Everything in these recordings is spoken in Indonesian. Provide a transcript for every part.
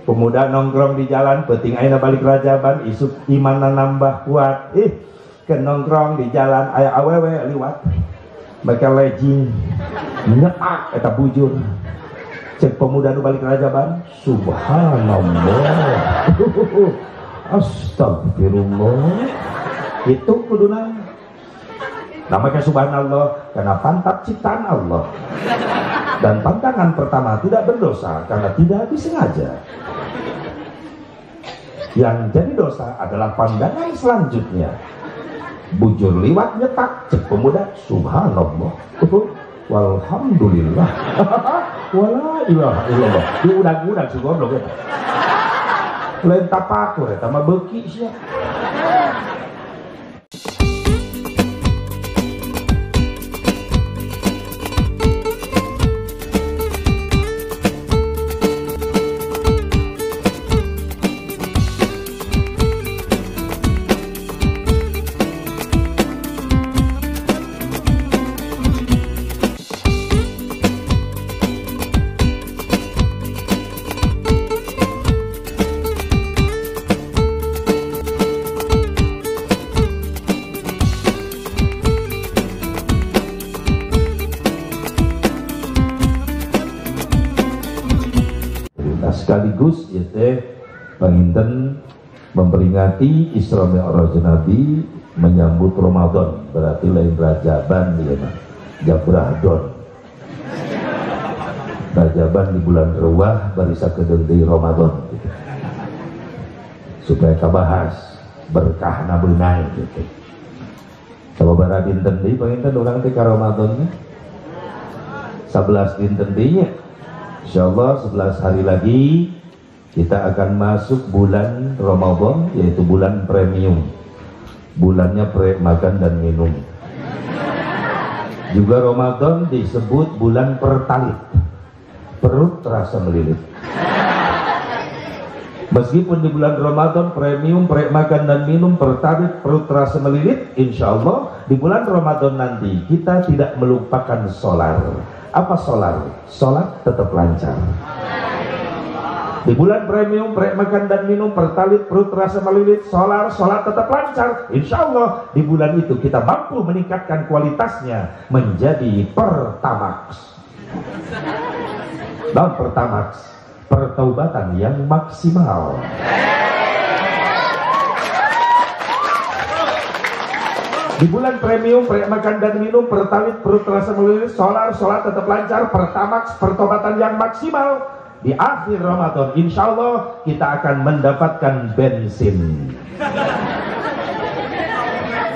Pemuda nongkrong di jalan, penting ayeuna balik rajaban, isuk imanna nambah kuat. Ke nongkrong di jalan aya awewe liwat. Make legging. Nyeak eta bujur. Cek pemuda nu balik rajaban, subhanallah. Astagfirullah. Itu kuduna. Namanya subhanallah karena pantap ciptaan Allah. Dan pantangan pertama tidak berdosa karena tidak disengaja. Yang jadi dosa adalah pandangan selanjutnya. Bujur liwat nyetak, cek pemuda, subhanallah, walhamdulillah, wala ilaha illallah. Di udang-udang si goblok ya. Lain tapakur ya, tambah beki sih. Sekaligus ya teh panginten memperingati Isra Mi'raj Nabi menyambut Ramadan, berarti lain Rajaban ya mah. Jabrahdon. Rajaban di bulan Rewah barisa kedeng di Ramadan gitu. Supaya kabahas berkahna beunang gitu. Sababaraha dinten deui panginten urang teh ka Ramadannya 11 dinten deui nya. Insyaallah 11 hari lagi kita akan masuk bulan Ramadan, yaitu bulan premium. Bulannya pre makan dan minum. Juga Ramadan disebut bulan pertalit. Perut terasa melilit. Meskipun di bulan Ramadan premium, pre makan dan minum, pertalit, perut terasa melilit, insyaallah di bulan Ramadan nanti kita tidak melupakan solar. Apa solar? Sholat tetap lancar. Di bulan premium, makan dan minum, pertalit, perut terasa melilit, solar, sholat tetap lancar. Insya Allah di bulan itu kita mampu meningkatkan kualitasnya menjadi pertamax. Dan pertamax, pertaubatan yang maksimal. Di bulan premium, makan dan minum, pertalit, perut terasa melilit, solar, sholat tetap lancar, pertamax, pertobatan yang maksimal. Di akhir Ramadan, insya Allah kita akan mendapatkan bensin.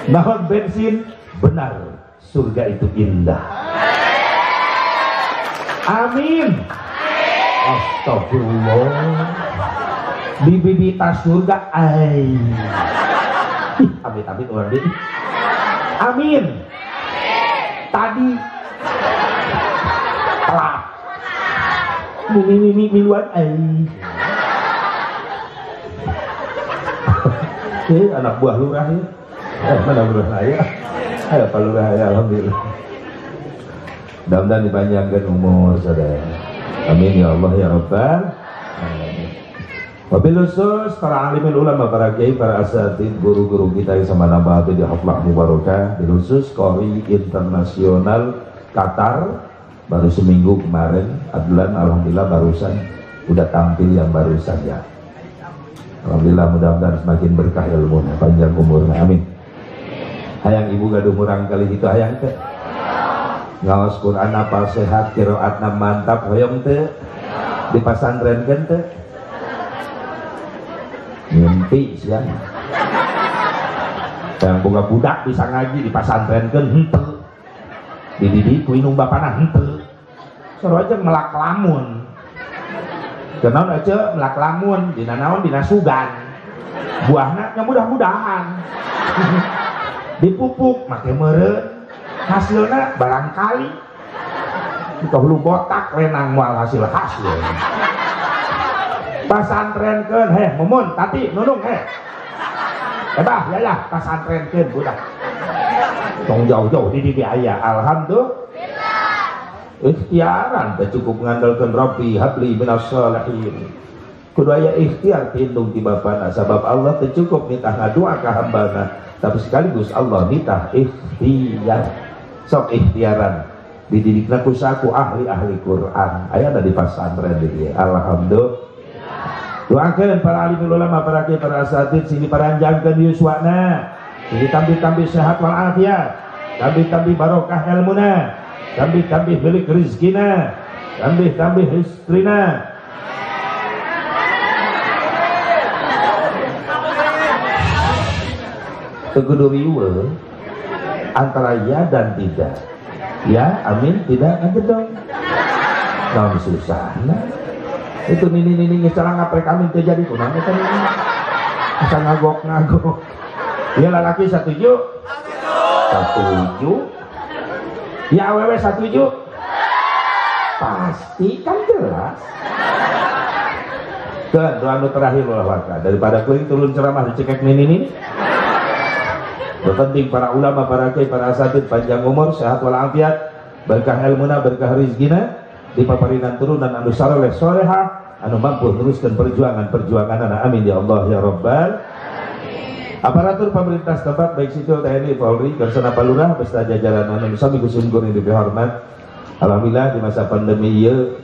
Naon bensin? Benar, surga itu indah. Amin. Astagfirullah. Di bibita surga, ay. Amit-amit orang dia. Amin. Tadi telah mimi miluan anak buah lurah ya. Mana lurah saya? Pak lurah ya, alhamdulillah. Mudah-mudahan dipanjangkan umur saudara. Amin ya Allah ya Rabbal. Wabil khusus para alimul ulama, para kiai, para asatidz, guru-guru kita yang sama nabati di haflah mubarakah. Wabil khusus Qori Internasional Qatar baru seminggu kemarin. Adlan alhamdulillah barusan udah tampil yang barusan ya. Alhamdulillah, mudah-mudahan semakin berkah ilmunya, panjang umurnya, amin. Hayang ibu gaduh murang kali itu hayang teh. Ngaos Quran apa sehat, qiraatna mantap hoyong teh. Di pasantrenkeun teh. Mimpi siang. Yang boga budak bisa ngaji di pasantrenkeun henteu. Dididik ku inung bapana henteu. Soro aja melak lamun. Kenaon aja melak lamun, dina naon dina sugan. Buahna nya mudah-mudahan. Dipupuk make meureun. Hasilna barangkali kita hulu botak renang moal hasil. Pasantrenkeun heh mumun tati nunung heh. Ebah ya pasantrenkeun budak. Tong jauh-jauh di aya alhamdulillah. ikhtiaran teh cukup mengandalkan Rabbi habli minas sholihin. Kudu aya ikhtiar tindung ti bapana sabab Allah teh cukup nitah ngadua ka hambana, tapi sekaligus Allah nitah ikhtiar. Sok ikhtiaran dididikna ku saku ahli-ahli Quran. Aya di pasantren dieu. Alhamdulillah. Doakeun para alim ulama, para kiai, para asatid sini paranjangkeun yuswana. Sini tambih-tambih sehat wal afiat, tambih-tambih barokah ilmuna, tambih-tambih belik rezekina, tambih-tambih istrina. Tegudu riwe antara ya dan tidak. Ya, amin, tidak, ngegedong. Non susah. Nah, itu nini ngecara ngaprek amin terjadi kunang kan ini. Bisa ngagok. Ya lelaki setuju? Setuju. Ya awewe setuju? Pasti kan jelas. Dan doa nu terakhir ulah warga daripada kuing turun ceramah dicekek nini. Penting para ulama, para kiai, para asatid panjang umur, sehat walafiat, berkah ilmuna, berkah rizkina, dipaparinan turunan anu saleh soleha, anu mampu teruskan perjuangan amin ya Allah ya Rabbal. Aparatur pemerintah setempat baik sipil TNI Polri Kersana Palurah beserta jajaran anu sami kusungkur yang dihormat. Alhamdulillah di masa pandemi ieu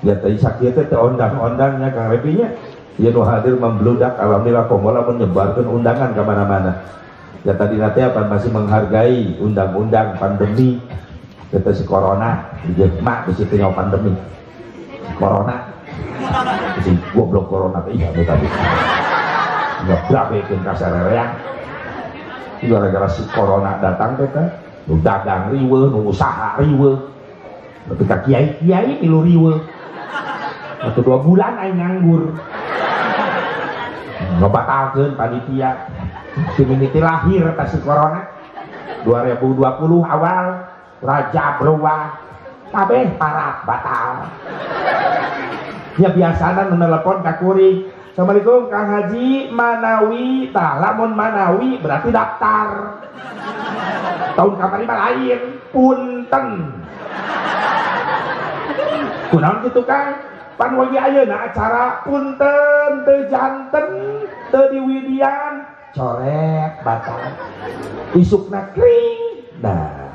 ya teh sakieu teh ondang-ondangnya Kang Repinya ieu nu hadir membludak. Alhamdulillah komola menyebarkan undangan ke mana-mana. Ya tadi nanti apa masih menghargai undang-undang pandemi kita si corona di mak di situ nyawa pandemi corona si goblok corona iya tadi nggak berapa itu kasarereang gara-gara si corona datang kita nu dagang riwe nu usaha riwe ketika kiai milu riwe atau 2 bulan aing nganggur ngebatalkeun panitia community lahir kasih corona 2020 awal Raja Berwah kabeh parat batal. Ya biasana menelepon ka kuring, Assalamualaikum Kang Haji Manawi, tah lamun Manawi berarti daftar. Tahun kamari mah lain, punten. Kunaon kitu Kang? Pan wagi ayeuna acara punten teu janten teu diwidian coret batal isukna kring. Nah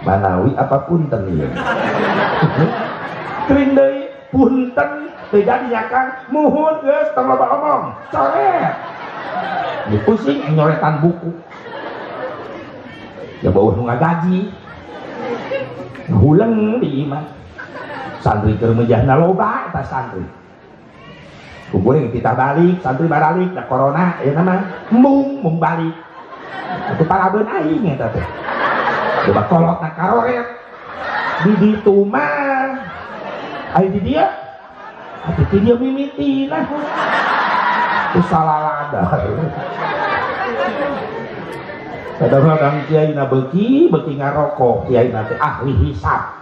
Manawi apapun tenieu kring deui punten teu jadi Kang muhun geus tong loba omong coret dipusing nyoretan buku ya beuh nu ngagaji huleng di imah santri keur mejahna loba eta santri kukuring kita balik santri balik da corona ya nama mung balik itu parabeun aing eta teh coba kolotna karoret di ditu mah ai di dia atuh di dia mimitina ku salalada kadang-kadang kiai na beuki ngarokok kiai na teh ahli hisab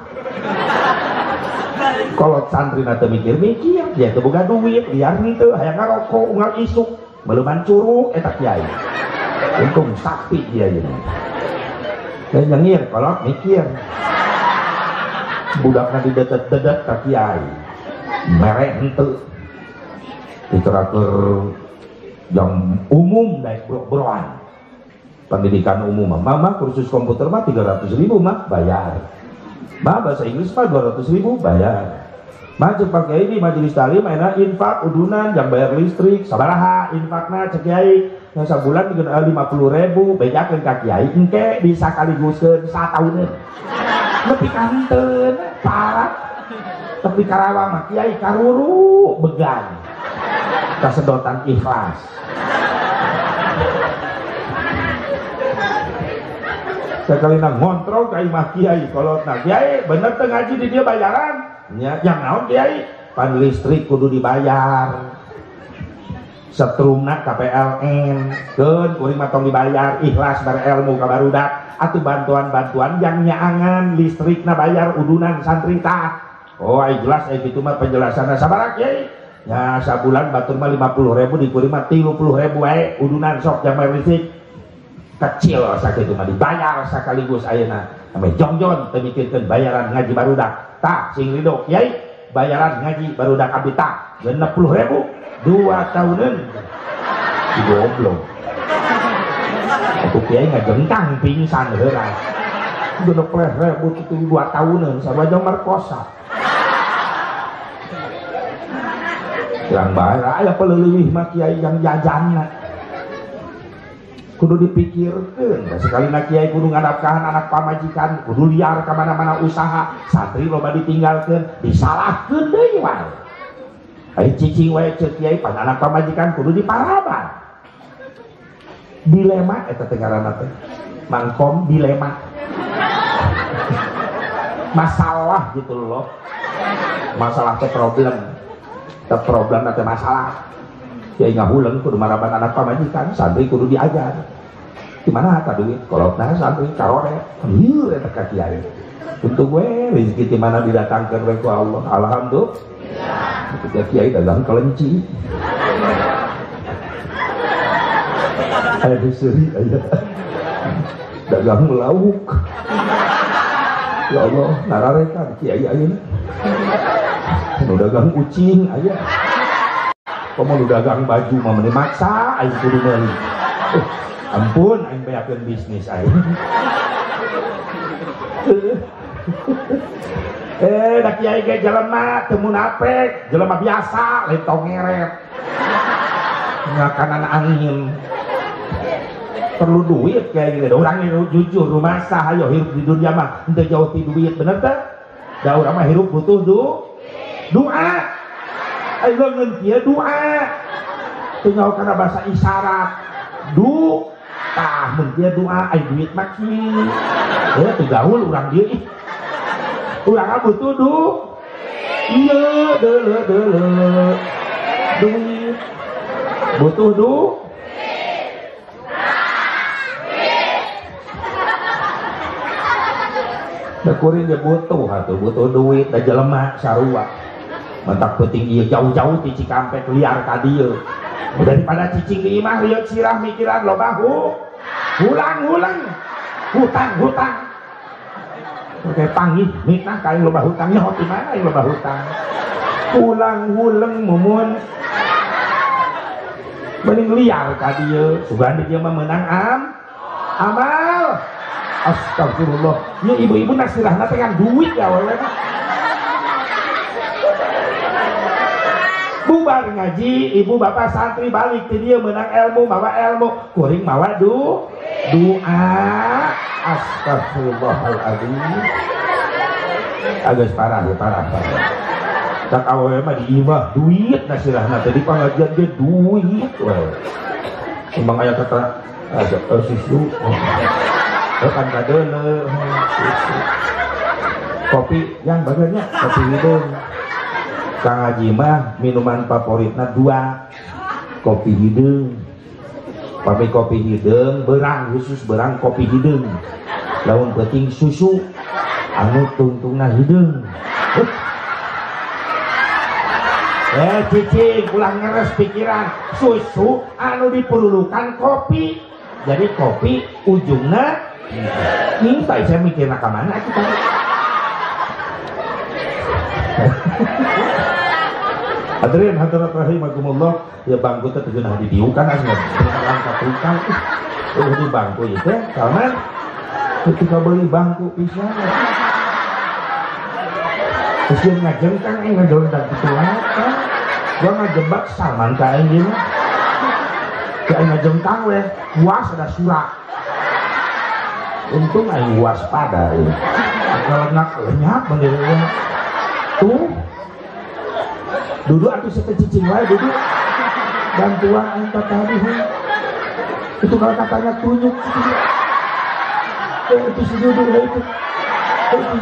kalau santri nanti mikir-mikir dia teu boga duit biar gitu hayang ngarokok unggal isuk belum curug eta kiai untung sakti dia ini dan nyengir kalau mikir budak nanti dedet ka kiai merek henteu literatur yang umum daek bro-broan pendidikan umum mama kursus komputer mah 300.000 mah bayar mah bahasa Inggris mah 200.000 bayar mah jeung pakai ini majelis taklim enak infak udunan yang bayar listrik sabaraha infakna cek kiai yang sabulan dengan 50.000 bejakeun ka kiai engke bisa kaliguskeun satahuneun nepi ka henteu parah tapi karawang mah kiai karuru began kasedotan ikhlas sekali nang ngontrol ka imah kiai kalau nah kiai bener teu ngaji di dia bayaran nya yang naon kiai pan listrik kudu dibayar setrumna KPLN keun kuring mah tong dibayar ikhlas bar ilmu ka barudak atuh bantuan-bantuan yang nyaangan listrikna bayar udunan santri tah oh ai jelas ai kitu mah penjelasanna sabaraha kiai nya sabulan batur mah 50.000 dikuring mah 30.000 wae udunan sok yang bayar listrik kecil sakitu mah dibayar sakaligus ayeuna ame jongjon teu mikirkeun bayaran ngaji barudak tah sing ridho kiai bayaran ngaji barudak abdi tah 60.000 2 tahunan goblok aku kiai ngajengkang pingsan heurang 60.000 itu 2 tahunan sabajang merkosa yang bayar aya peleuwih mah kiai yang jajanna kudu dipikirkeun sekali na kiai kudu ngadapkahan anak pamajikan kudu liar ka mana-mana usaha santri loba ditinggalkeun disalahkeun deui wae ai cicing wae ceuk kiai pan anak pamajikan kudu diparaban dilema eta teh ngaranna teh mangkom dilema masalah gitu loh masalah teh problem teh masalah kiai ngahuleung kudu maraban anak pamajikan santri kudu diajar gimana ka duit kolotna santri karore ieu eta ka kiai untuk we rezeki di mana didatangkeun we ku Allah alhamdulillah ketika kiai dagang kelenci aya diseri aya dagang lauk ya Allah nararekan kiai ayeuna nu dagang kucing aya komo nu dagang baju mah meni maksa aing kudu meuli ampun aing beakeun bisnis aing da kiai ge jelema teu munafik jelema biasa lain tongeret ngakanan angin perlu duit kayak gitu orang yang jujur rumah sah ayo hidup di dunia mah henteu jauh ti duit bener teh da urang mah hidup butuh doa ayo ngeun kieu doa teu nyaho kana bahasa isyarat tah mun kieu doa ai duit mah kieu teu gaul urang dieu ih urang mah butuh ieu deuleu duit butuh da kuring dia butuh duit da jelema sarua mentak penting ieu jauh-jauh ti Cikampek liar ka dieu daripada cicing di imah lieur sirah mikiran loba hulang hutang oke panggih mitnah ka loba hutang nyaho ti mana loba hutang ulang huleng mumun mending liar ka dieu sugandi dia mah meunang amal astagfirullah ya ibu-ibu nasirahna teh kan duit ya wewe bubar ngaji ibu bapak santri balik ti dieu meunang ilmu mawa ilmu kuring mawa doa astagfirullahaladzim agak parah tak awewe mah diimah duit nasirahna teh di pangajian ge duit wewe emang aya kata susu kan kadeule kopi yang bagiannya kopi hidung Kang Haji mah minuman favoritna 2 kopi hidung pami kopi hidung berang khusus berang kopi hidung lamun penting susu anu tungtungna hidung cicing ulang ngeres pikiran susu anu dipululukan kopi jadi kopi ujungnya minta saya mikir ke mana kita hadirin hadirat rahimakumullah ya bangku teh geunah didiukan asna angkat tukang di bangku itu karena ketika beli bangku pisan terus ngajengkang ngajengkang gitu kan gua ngajebak saman ka anjeun kayak ngajengkang we puas ada surat untung aing waspada ya kalau lenyap bener tuh duduk atuh sepecicing wae duduk bantuan aing tadi itu kalau katanya tunjuk itu si duduk itu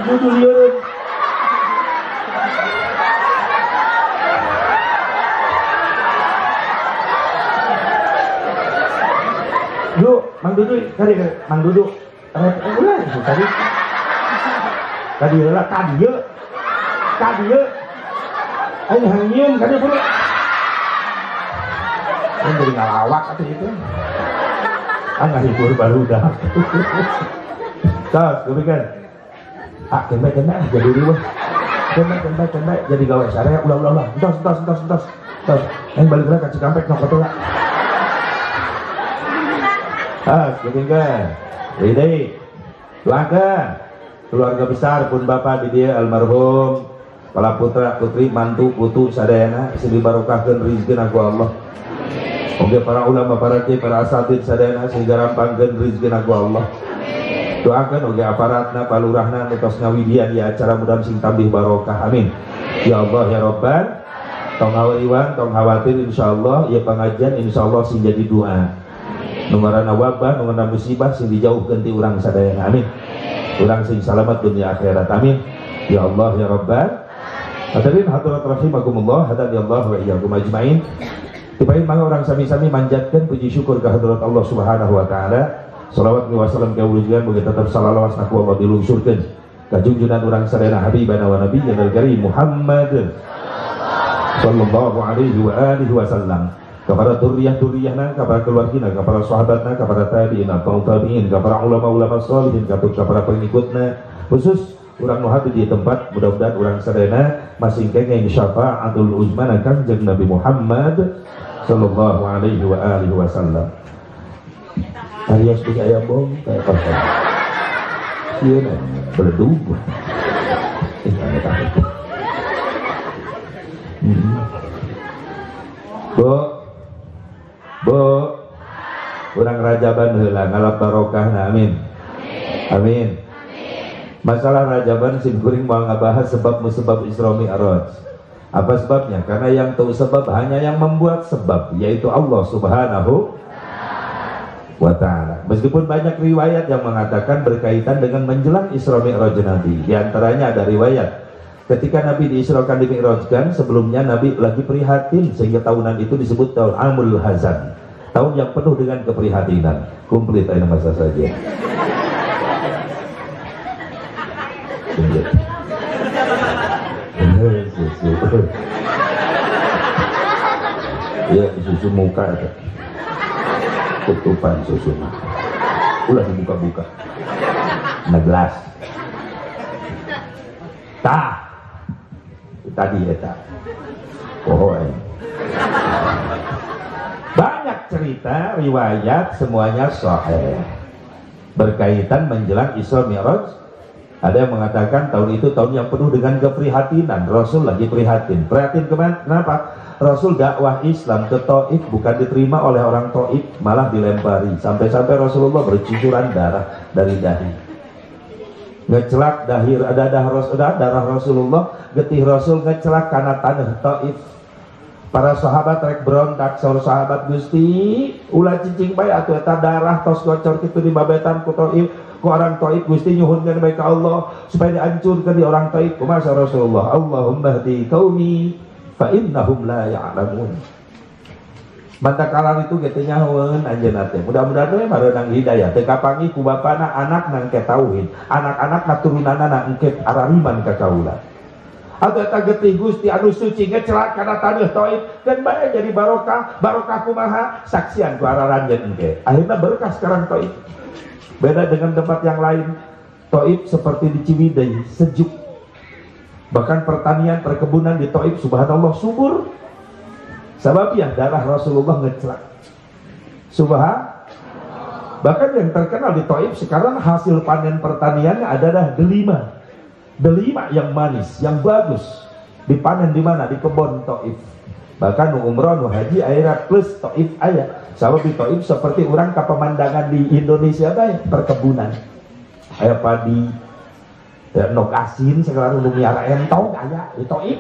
duduk lieur Duduk, Mang Dudu, kari Mang Dudu. Ulah itu tadi. Tadi lah kadieu. Aing hangieun kadieu bro. Aing dari ngalawak atuh itu. ngahibur barudak. Tos, kebikan. Kena jadi riweuh. Kena jadi gawe sarea ulah. Tos. Yang balik ka Cikampek nok atuh. Kebikan. Ini doakan keluarga besar pun bapak di dia almarhum, kepala putra putri mantu putu sadayana sing dibarokahkeun rezeki ku Allah. Oke para ulama para kiai para asatid sadayana sing garampangkeun rezeki ku Allah. Doakan oge aparatna palurahna tos ngawidian di acara mudah sing tambih barokah amin. Ya Allah ya Rabbal tong ngawiriwan tong khawatir insyaallah ya pengajian insyaallah sing jadi doa. Numarana wabah, numarana musibah sing dijauhkeun ti urang sadayana amin. Urang sing selamat dunia akhirat amin. Ya Allah ya Rabbal. Hadirin hadirat rahimakumullah, hadani Allah wa iyyakum ajmain. Tibain mangga orang sami-sami manjatkeun puji syukur ke hadirat Allah Subhanahu wa taala. Shalawat wa salam ka wujudan mugi tetep salawat saku Allah dilungsurkeun ka junjungan urang sadayana habibana wa nabiyyina al-karim Muhammad sallallahu alaihi wa alihi wasallam. Kepada duriyah-duriyahna, kepada keluargina, kepada sahabatna, kepada tabi'in, tabi'in, kepada ulama-ulama sholihin, kepada pengikutna, khusus urang nu hati di tempat mudah-mudahan urang sadayana masing kenging syafaatul uzmana Kanjeng Nabi Muhammad sallallahu alaihi wa alihi wasallam. Alias di aya bom kayak apa? Sieun beledug. Bu, urang rajaban heula ngalap barokahna amin. Amin. Masalah rajaban sing kuring mau ngabahas sebab musabab Isra Mi'raj. Apa sebabnya? Karena yang tahu sebab hanya yang membuat sebab, yaitu Allah Subhanahu wa ta'ala. Meskipun banyak riwayat yang mengatakan berkaitan dengan menjelang Isra Mi'raj Nabi. Di antaranya ada riwayat ketika Nabi diisrakan di Mi'rajkan, sebelumnya Nabi lagi prihatin sehingga tahunan itu disebut tahun Amul Hazan, tahun yang penuh dengan keprihatinan. Komplit aja masa saja. Ya susu muka itu tutupan susu ulah dibuka-buka na gelas tah tadi eta banyak cerita riwayat semuanya sahih berkaitan menjelang Isra Mi'raj. Ada yang mengatakan tahun itu tahun yang penuh dengan keprihatinan. Rasul lagi prihatin kemana? Kenapa? Rasul dakwah Islam ke Taif bukan diterima oleh orang Taif, malah dilempari sampai-sampai Rasulullah bercucuran darah dari dahi, ngecelak dahir ada darah Rasulullah, getih Rasul ngecelak karena tanah Taif. Para sahabat rek berontak, sahabat Gusti ulah cicing bae atuh eta darah tos gocor kitu di babetan ku Taif, ku orang Taif Gusti nyuhunkeun bae ka Allah supaya dihancurkeun di orang Taif. Kumaha Rasulullah, Allahumma hdi qaumi fa innahum la ya'lamun. Mantakala itu kitu nyahoeun anjeunna teh. Mudah-mudahan teh mareunang hidayah teu kapangi ku bapana anak nang ke tauhid, anak-anak turunanna engke arariman ka kaula. Atau eta getih Gusti anu suci ngecelak kana taneuh Taif dan bae jadi barokah kumaha saksian ku araranjeun engke. Akhirna berkah sekarang Taif. Beda dengan tempat yang lain. Taif seperti di Ciwidey, sejuk. Bahkan pertanian perkebunan di Taif subhanallah subur. Sababnya darah Rasulullah ngecelak. Bahkan yang terkenal di Taif sekarang hasil panen pertaniannya adalah delima yang manis, yang bagus. Dipanen di mana? Di kebun Taif. Bahkan umroh nu haji akhirnya plus Taif aya. Sabab di Taif seperti orang ke pemandangan di Indonesia bae perkebunan. Aya padi, ya, nok asin sekarang nu miara entong aya di Taif.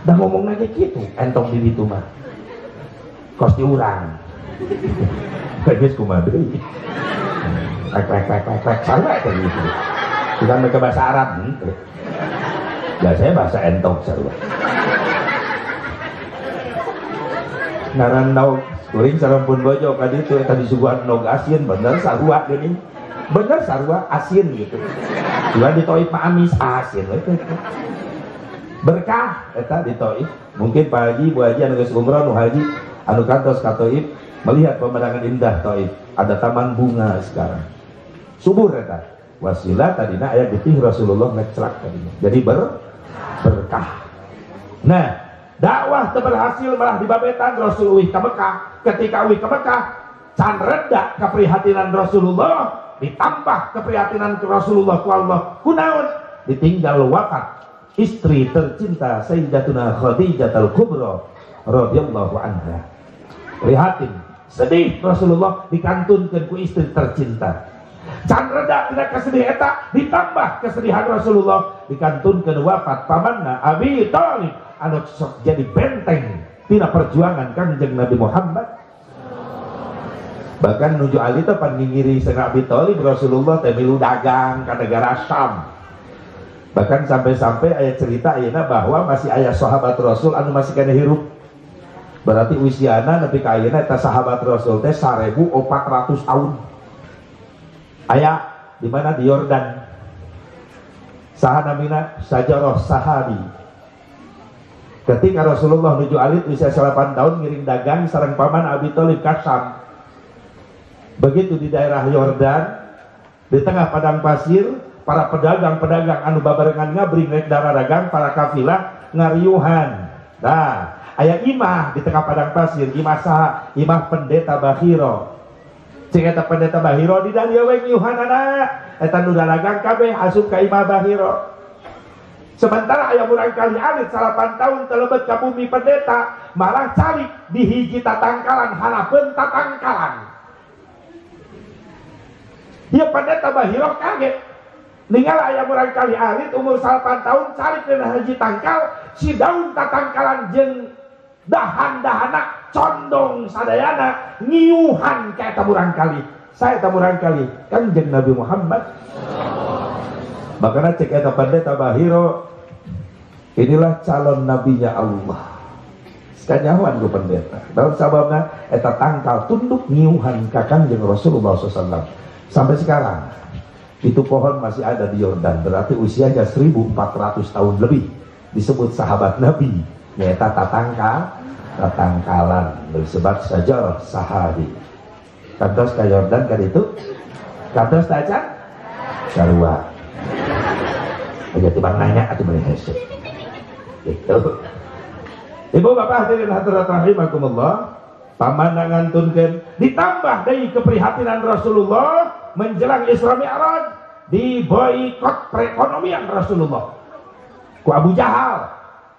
Da ngomong aja gitu, entong di ditu mah. Kos di urang. Geus kumaha deui. Pek sarua eta gitu. Bukan mereka bahasa Arab biasanya bahasa entong sarua ngaran nauk kuring sarampun bojo kadi itu tadi suguhan nog asin bener sarua geuning bener sarua asin gitu juga di Taif mah amis asin itu berkah eta di Taif. Mungkin Pak Haji Bu Haji anu geus umrah nu haji anu kantos ka Taif melihat pemandangan indah Taif. ada taman bunga sekarang. Subur eta. Wasilah tadinya aya getih Rasulullah ngeclak tadinya. Jadi berkah. Nah, dakwah teu berhasil malah dibabetan Rasul uih ka Mekah. Ketika uih ka Mekah, can reda keprihatinan Rasulullah, ditambah keprihatinan Rasulullah ku Allah. Kunaon? Ditinggal wafat istri tercinta Sayyidatuna Khadijah al-Kubra radhiyallahu anha. Prihatin, sedih Rasulullah dikantunkeun ku istri tercinta. Can reda tina kasedih eta, ditambah kesedihan Rasulullah dikantunkeun wafat pamanna Abi Thalib anu sok jadi benteng tina perjuangan Kanjeng Nabi Muhammad. Bahkan nuju Ali teh pan ngingiri Sayyidina Abi Thalib Rasulullah teh milu dagang ka negara Syam. Bahkan sampai-sampai aya cerita ayeuna bahwa masih aya sahabat Rasul anu masih kana hirup. Berarti usiana nepi ka ayeuna eta sahabat Rasul teh 1400 tahun. Aya di mana? Di Yordan. Saha namina? Sajarah sahabi. Ketika Rasulullah nuju alit usia 8 tahun ngiring dagang sareng paman Abi Thalib ka Syam. Begitu di daerah Yordan, di tengah padang pasir, para pedagang-pedagang anu babarengan ngabring rek dagang para kafilah ngariuhan. Nah, aya imah di tengah padang pasir, imah saha? Imah pendeta Bahiro. Cek eta pendeta Bahiro di dalia we ngiuhanana, eta nu dagang kabeh asup ka imah Bahiro. Sementara aya urang kali alit 8 tahun telebet ka bumi pendeta, malah cari di hiji tatangkalan harapeun tatangkalan. Dia pendeta Bahiro kaget. Ninggal aya urang kali alit umur 8 tahun cari ke hiji tangkal, si daun tatangkalan jeung dahan-dahana condong sadayana ngiuhan kayak taburan kali. Saya taburan kali Kanjeng Nabi Muhammad. Makanya cek eta pendeta Bahiro, inilah calon nabinya Allah. Sekanyawan ku pendeta. Dalam sababna eta tangkal tunduk ngiuhan ka Kanjeng Rasulullah SAW. Sampai sekarang itu pohon masih ada di Yordan. Berarti usianya 1400 tahun lebih. Disebut sahabat Nabi. Nyata tatangkalan disebut sajarah sahabi. Kantos ka Yordan kan itu kantos tacan sarua aja tibang nanya atuh bari hese gitu. Ibu bapak hadirin hadirat rahimakumullah, pamanang ngantunkeun ditambah deui keprihatinan Rasulullah menjelang Isra Mi'raj, diboikot perekonomian Rasulullah ku Abu Jahal,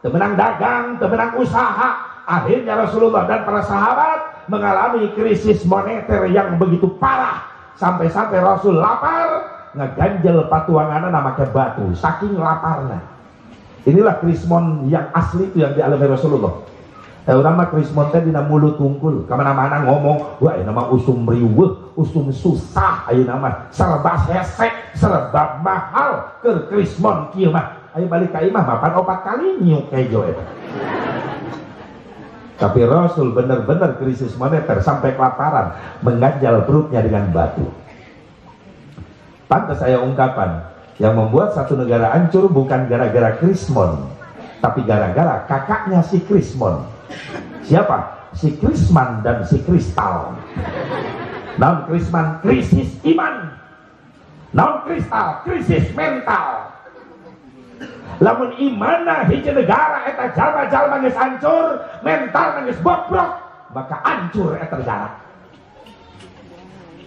temenang dagang, temenang usaha. Akhirnya Rasulullah dan para sahabat mengalami krisis moneter yang begitu parah, sampai-sampai Rasul lapar, ngeganjel patuanganna namanya batu saking laparnya. Inilah krismon yang asli itu yang dialami Rasulullah. Urang mah krismon teh dina mulut tungkul, kamana-mana ngomong, wah ini nama usum riweuh, usum susah, ayeuna mah serba hesek, serba mahal, keur krismon kieu mah. Ayo balik ka imah mapan 4 kali nyiuk kejo eta. Tapi Rasul benar-benar krisis moneter sampai kelaparan, mengganjal perutnya dengan batu. Pantas saya ungkapan, yang membuat satu negara hancur bukan gara-gara krismon, tapi gara-gara kakaknya si krismon. Siapa? Si Krisman dan si Kristal. Naon Krisman? Krisis iman. Naon Kristal? Krisis mental. Lamun imana hiji negara eta jalma-jalma geus hancur, mental geus bobrok, maka hancur eta negara.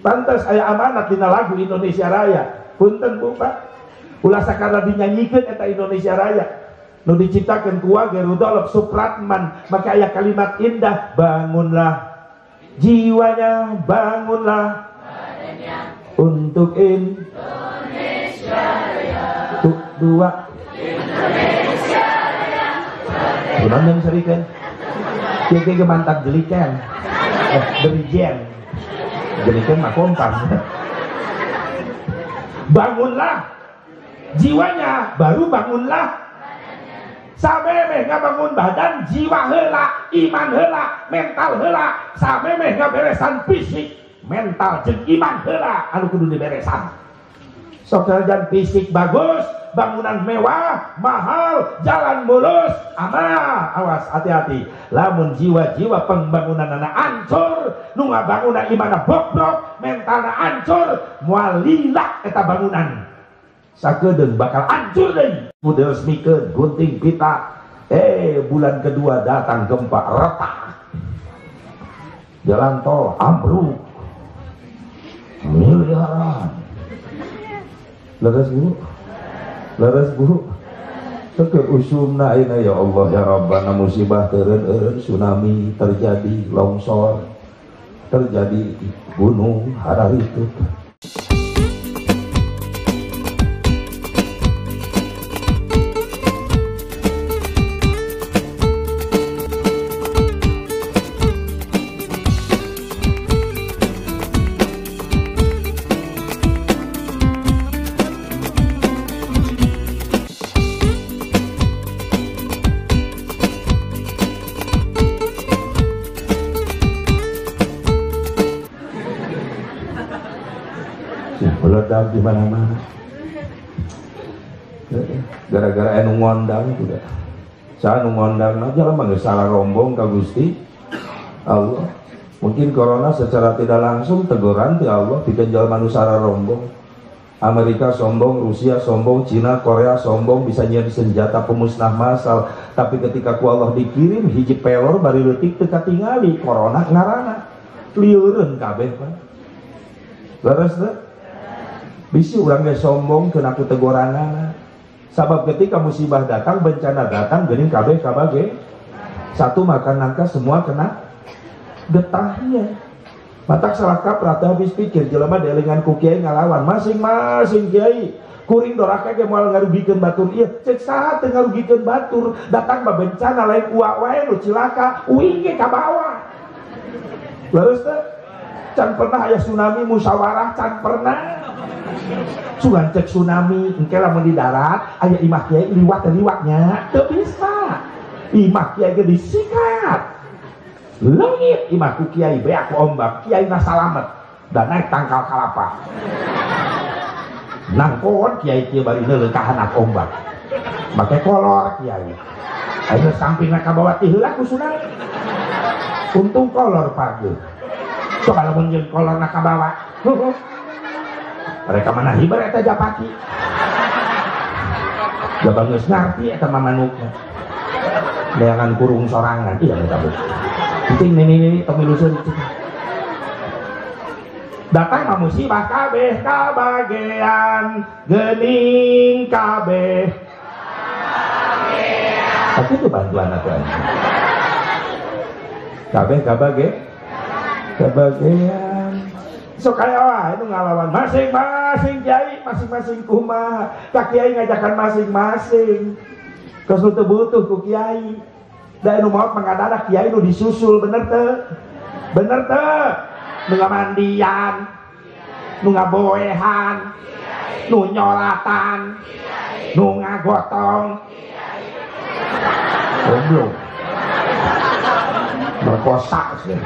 Pantas aya amanat dina lagu Indonesia Raya. Punten Bu Pak. Ulah sakara dinyanyikeun eta Indonesia Raya. Nu diciptakeun ku Rudolf Supratman, maka aya kalimat indah, bangunlah jiwanya, bangunlah badannya untuk Indonesia Raya. Dua Indonesia Raya. Ulang yang serikan. Kieu mantap jelikan. Berijen. Jelikan mah kompas. Bangunlah jiwanya, baru bangunlah samemeh ngabangun badan, jiwa heula, iman heula, mental heula. Samemeh ngaberesan fisik, mental jeung iman heula anu kudu diberesan. Sok sajan fisik bagus, bangunan mewah, mahal, jalan mulus, aman, awas hati-hati. Lamun jiwa-jiwa pembangunan anak ancur, nu ngabangunna imana bobrok, mentalna ancur, moal lilak eta bangunan. Sakedeung bakal ancur deui. Kudu resmikeun gunting pita. Bulan kedua datang gempa retak. Jalan tol ambruk. Miliaran. Leres bu, leres bu. Sekeur usumna ayeuna ya Allah ya Rabbana musibah teureun tsunami terjadi, longsor terjadi, gunung hararituk. Meledak di mana-mana. Gara-gara anu ngondang juga. Saya anu ngondang aja lah mah salah rombong ka Gusti Allah. Mungkin corona secara tidak langsung teguran ti Allah bikin jalma nu salah rombong. Amerika sombong, Rusia sombong, Cina, Korea sombong bisa nyian senjata pemusnah massal. Tapi ketika ku Allah dikirim hiji pelor bari leutik teu katingali corona ngaranna. Lieureun kabeh Pak. Leres teh? Bisi urang ge sombong keuna ku teguranana. Sabab ketika musibah datang, bencana datang, geuning kabeh kabage. Satu makan nangka semua kena getahnya. Matak salah kaprah habis pikir jelema delingan ku kiai ngalawan masing-masing kiai. Kuring doraka ge moal ngarugikeun batur ieu, cek saha teu ngarugikeun batur, datang mah bencana lain uak wae nu cilaka, uing ge ka bawah. Leres teh? Can pernah aya tsunami musyawarah, can pernah. Sugan cek tsunami engke lamun di darat aya imah kiai liwat-liwatnya teu bisa. Imah kiai ge disikat. Leungit imah ku kiai beak ku ombak, kiai na salamet dan naik tangkal kalapa. Nangkon kiai kieu bari neuleung ka handap ombak. Make kolor kiai. Ayeuna sampingna ka bawah ti heula ku sunat. Untung kolor page. Coba lamun jeung kolorna ka bawah. Mereka mana hibar eta japaki. Jabang geus ngarti eta mamanukna. Neangan kurung sorangan iya eta bu. Penting nini temiluseun itu. Datang mah musibah kabeh kabagean geuning kabeh. Tapi itu bantuan atuh. Kabeh kabagean. So kaya wah itu ngalawan masing-masing kiai, masing-masing kumaha. Ka kiai ngajakan masing-masing. Geus teu butuh ku kiai. Da anu maot mangadadak kiai nu disusul bener teu? Bener teu? Nu ngamandian, nu ngaboehan, nu nyolatan, nu ngagotong. Goblok. Merkosa sih.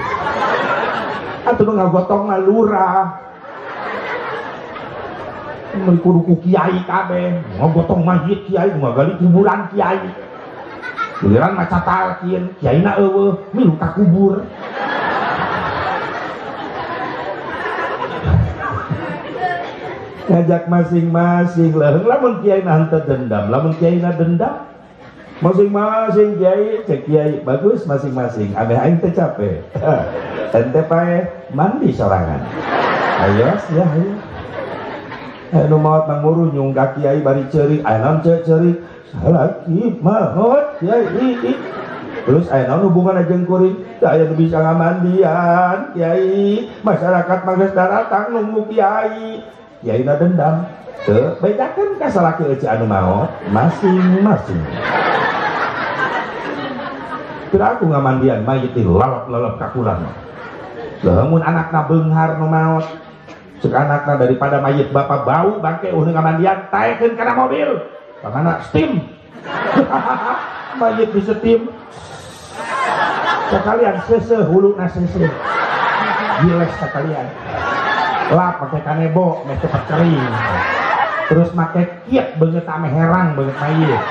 Atau ngagotong mah lurah. Mun kudu ku kiai kabeh, ngagotong mayit kiai, ngagali kuburan kiai. Giliran maca talqin, kiaina eueuh, milu ka kubur. Ngajak masing-masing lah. Lamun kiai henteu dendam, lamun kiai dendam, masing-masing kiai cek kiai bagus masing-masing. Abeh aing teh capek. Ente pae mandi sorangan. Ayo ya ayo. Anu maot manguru nyunggah kiai bari ceurik, aya naon ceurik? Salaki maot kiai. Terus aya naon hubunganna jeung kuring? Teu aya nu bisa ngamandian kiai. Masyarakat mah geus datang nunggu kiai. Kiaina dendam. Teu bedakeun ka salaki eueuh anu maot masing-masing. Kira aku ngamandian mayit teh lalap-lalap ka kulan. Lamun anakna beunghar nu maot, cek anakna daripada mayit bapak bau bangke udah ngamandian, taekeun kana mobil. Pangana steam. Mayit di steam. Sekalian sese huluna sese. Giles sekalian. Lap pakai kanebo, meh cepet kering. terus make kiat banget ame herang banget mayit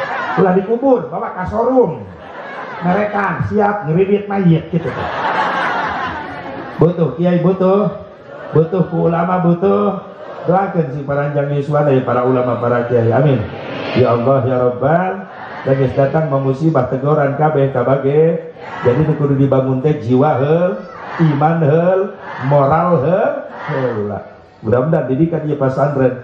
ulah dikubur bawa ke showroom merekan siap ngeridit mayit gitu butuh kiai butuh ku ulama butuh doakan si paranjang Yuswa dari para ulama para kiai amin ya Allah ya Rabbal dan datang memusibah teguran kabeh kabage jadi kudu dibangun teh jiwa heul iman heul moral heul mudah-mudahan didikan ieu pesantren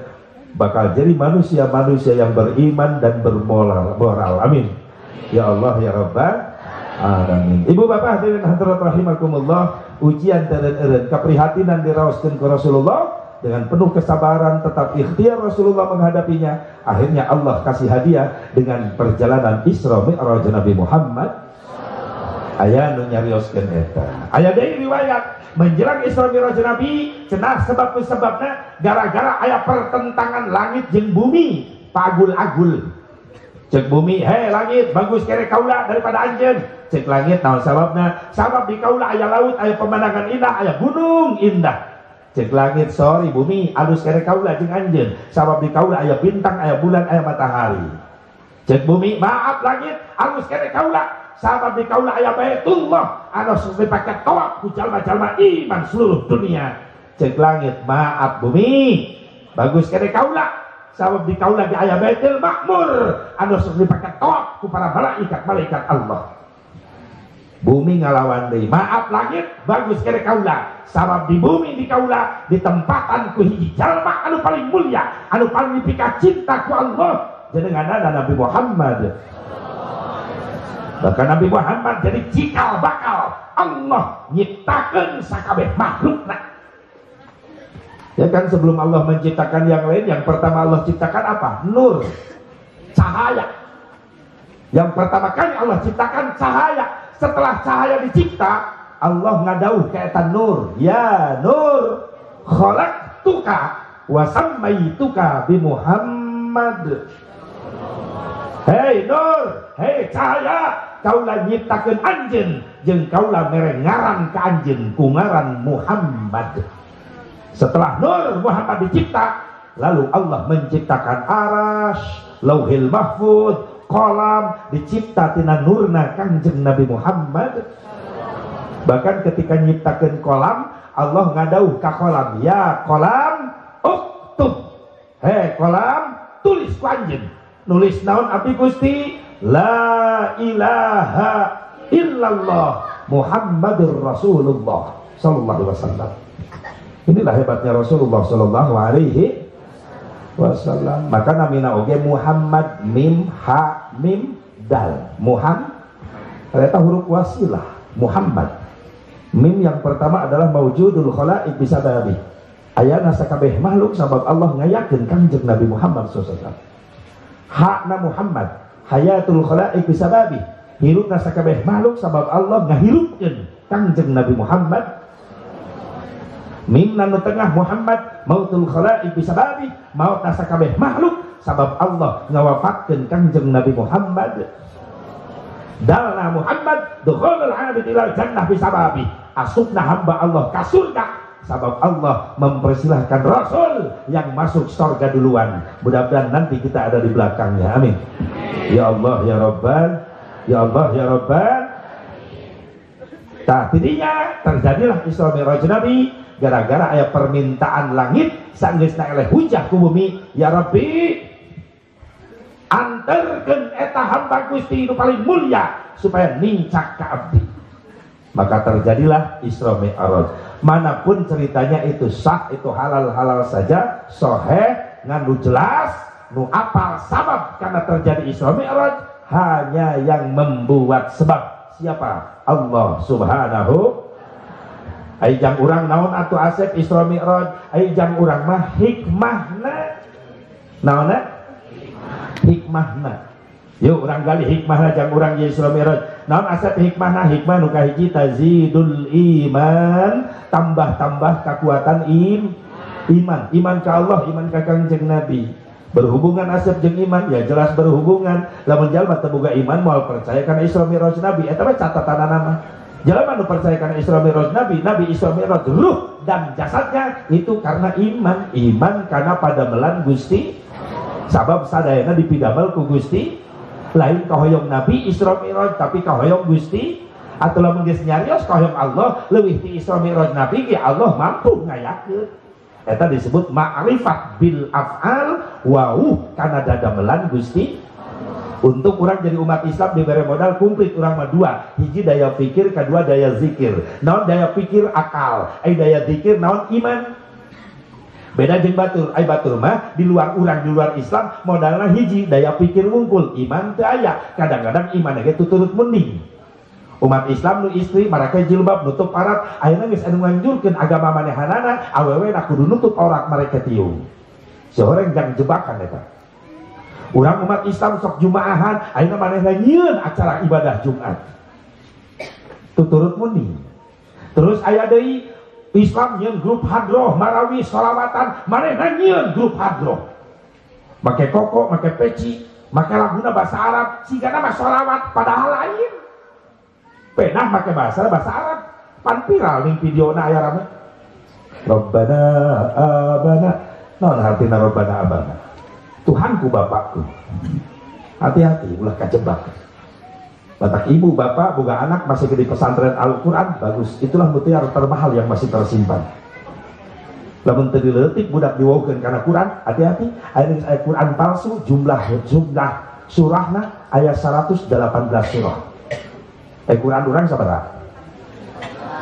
bakal jadi manusia-manusia yang beriman dan bermoral amin ya Allah ya Rabbal alamin. Ibu bapak hadirin hadirat rahimakumullah ujian teureun keprihatinan diraoskeun ku Rasulullah dengan penuh kesabaran tetap ikhtiar Rasulullah menghadapinya akhirnya Allah kasih hadiah dengan perjalanan Isra Mi'raj Nabi Muhammad aya nu nyarioskeun eta aya deui riwayat menjelang Isra Mi'raj Nabi cenah sebab-sebabna gara-gara aya pertentangan langit jeung bumi pagul-agul cek bumi hei langit bagus kere kaula daripada anjeun cek langit naon sababna sabab di kaula aya laut aya pemandangan indah aya gunung indah cek langit sorry bumi alus kere kaula jeung anjeun sabab di kaula aya bintang aya bulan aya matahari cek bumi maaf langit alus kere kaula sabab di kaula aya Baitullah anu dipake tawaf ku jalma-jalma iman seluruh dunia cek langit maaf bumi bagus kere kaula sabab di kaula di aya Baitul Makmur anu dipake tawaf ku para malaikat Allah bumi ngalawan deui maaf langit bagus kere kaula sabab di bumi di kaula ditempatan ku hiji jalma anu paling mulia anu paling dipika cinta ku Allah jenenganna Nabi Muhammad bahkan Nabi Muhammad jadi cikal bakal Allah nyiptakeun sakabeh makhlukna ya kan sebelum Allah menciptakan yang lain yang pertama Allah ciptakan apa? Nur cahaya yang pertama kali Allah ciptakan cahaya setelah cahaya dicipta Allah ngadauh ke eta nur ya nur khalaqtuka wa sammaituka bi Muhammad hei nur hei cahaya kaulah nyiptakeun anjeun jeung kaulah mere ngaran ka anjeun ku ngaran Muhammad setelah nur Muhammad dicipta lalu Allah menciptakan arasy lauhil mahfud kolam dicipta tina nurna kanjeng Nabi Muhammad bahkan ketika nyiptakeun kolam Allah ngadauh ka kolam ya kolam uktub hei kolam tulis ku anjeun nulis naon abdi Gusti la ilaha illallah Muhammadur Rasulullah sallallahu alaihi wasallam. Inilah hebatnya Rasulullah sallallahu alaihi wasallam. Maka namina oge Muhammad mim ha mim dal. Muhammad eta huruf wasilah Muhammad. Mim yang pertama adalah maujudul khalaiq bisababi. Ayana sakabeh makhluk sabab Allah ngayakeun kanjeng Nabi Muhammad sallallahu alaihi wasallam. Hakna Muhammad hayatul khalaiq bisababi. Hirupna sakabeh makhluk sabab Allah ngahirupkeun kanjeng Nabi Muhammad. Mim nanu tengah Muhammad mautul khalaiq bisababi maut sakabeh makhluk sabab Allah ngawafatkeun kanjeng Nabi Muhammad. Dalna Muhammad dukhulul abid ilal jannah bisababi asupna hamba Allah ka surga sabab Allah mempersilahkan Rasul yang masuk surga duluan. Mudah-mudahan nanti kita ada di belakangnya. Amin. Ya Allah ya Rabbal, ya Allah ya Rabbal. Tah tidinya terjadilah Isra Mi'raj Nabi gara-gara aya permintaan langit saenggeusna eleh hujah ku bumi, ya Rabbi anterkeun eta hamba Gusti nu paling mulia supaya nincak ka abdi. Maka terjadilah Isra Mi'raj. Manapun ceritanya itu sah, itu halal-halal saja, sahih, nganu jelas, nu apal sabab karena terjadi Isra Mi'raj hanya yang membuat sebab. Siapa? Allah Subhanahu. Aijang urang naon atuh asep Isra Mi'raj? Aijang urang mah hikmahna. Naonna? Hikmahna. Yuk urang gali hikmahna jang urang Isra Mi'raj. Naon asep hikmahna? Hikmah nu kahiji tazidul iman, tambah-tambah kekuatan iman ka Allah, iman ka Kangjeng Nabi. Berhubungan asep jeung iman ya jelas berhubungan. Lamun jalma teu boga iman moal percaya kana Isra Mi'raj Nabi eta mah catatanana mah. Jalma nu percaya kana Isra Mi'raj Nabi, Nabi Isra Mi'raj ruh dan jasadnya itu karena iman karena pada melan Gusti sabab sadayana dipidamel ku Gusti lain kahoyong Nabi Isra Mi'raj tapi kahoyong Gusti atau lamun geus nyarios kahoyong Allah leuwih ti Isra Mi'raj Nabi ge Allah mampu ngayakeun eta disebut ma'rifat bil af'al wauh kana dadamelan Gusti. Untuk orang jadi umat Islam diberi modal komplit orang mah dua, hiji daya pikir, kedua daya zikir. Naon daya pikir akal, daya zikir naon iman. Beda jeung batur, batur mah di luar orang di luar Islam modalna hiji daya pikir wungkul, iman teu aya. Kadang-kadang iman ge tuturut mending. Umat Islam nu istri mereka jilbab nutup aurat, ayeuna geus anu nganjurkeun agama manehanana awewe na kudu nutup aurat mereka tiung. Seorang jang jebakan eta. Urang umat Islam sok Jumaahan, ayeuna manehna nyieun acara ibadah Jumat. Tuturut muni. Terus aya deui Islam nyieun grup hadroh, marawis, sholawatan, manehna nyieun grup hadroh. Make koko, make peci, make laguna bahasa Arab, sigana mah sholawat padahal lain. Penah make bahasa Arab, pan viral ning videona aya rame. Rabbana abana, naon artina Rabbana abana? Tuhanku bapakku. Hati-hati ulah kajebak. Batak ibu bapak boga anak masih di pesantren Al-Quran bagus, itulah mutiara termahal yang masih tersimpan. Lamun teu dileutik budak diwokeun kana Quran, hati-hati aya Quran palsu jumlah surahna aya 118 surah. Quran urang sabaraha?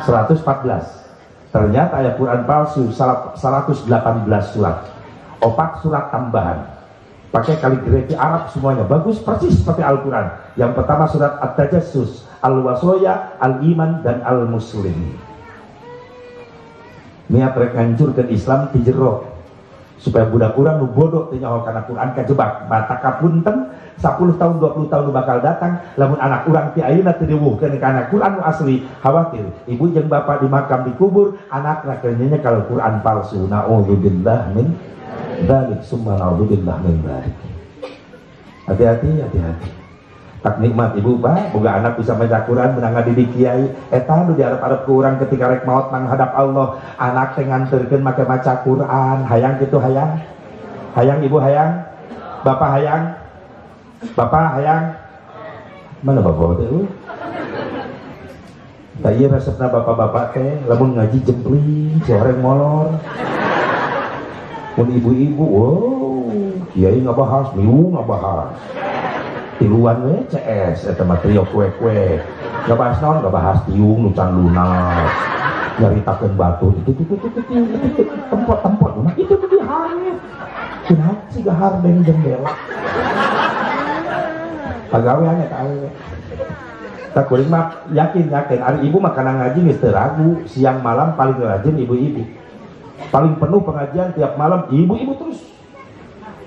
114. Ternyata aya Quran palsu 118 surat. 4 surat tambahan. Pakai kaligrafi Arab semuanya bagus persis seperti Al-Quran. Yang pertama surat At-Tajassus, Al-Wasoya, Al-Iman, dan Al-Muslim. Niat rek ngancurkeun Islam ti jero supaya budak urang nu bodoh teu nyaho kana Quran kajebak. Mata kapunten 10 tahun 20 tahun nu bakal datang lamun anak urang ti ayeuna teu diwuhkeun kana Quran nu asli, khawatir ibu jeung bapak di makam dikubur, anakna kenyanya kalau Quran palsu. Nauzubillah min dzalik summa na'udzubillah min dzalik. Hati-hati, hati-hati. Tak nikmat ibu pak, boga anak bisa maca Quran menang ngadidik kiai. Eta nu diarep-arep ku urang ketika rek maot menghadap Allah, anak teh nganterkeun make maca Quran. Hayang kitu hayang. Hayang ibu hayang. Bapak hayang. Bapak hayang. Mana bapak teh? Da ieu resepna bapak-bapak teh lamun ngaji jempling, soreng molor. Mun ibu-ibu, wow, kiai ngabahas, miu ngabahas. Tiluan we CS, eta mah trio kue-kue. Ngabahas naon? Ngabahas tiung nu can lunas. Nyaritakeun batu, itu tempot-tempot, nah itu di hari. Kunaon sih gahar deng jendela. Pagawean eta awewe. Tak kuring mah yakin ari ibu mah kana ngaji geus teu ragu, siang malam paling rajin ibu-ibu. Paling penuh pengajian tiap malam ibu-ibu terus.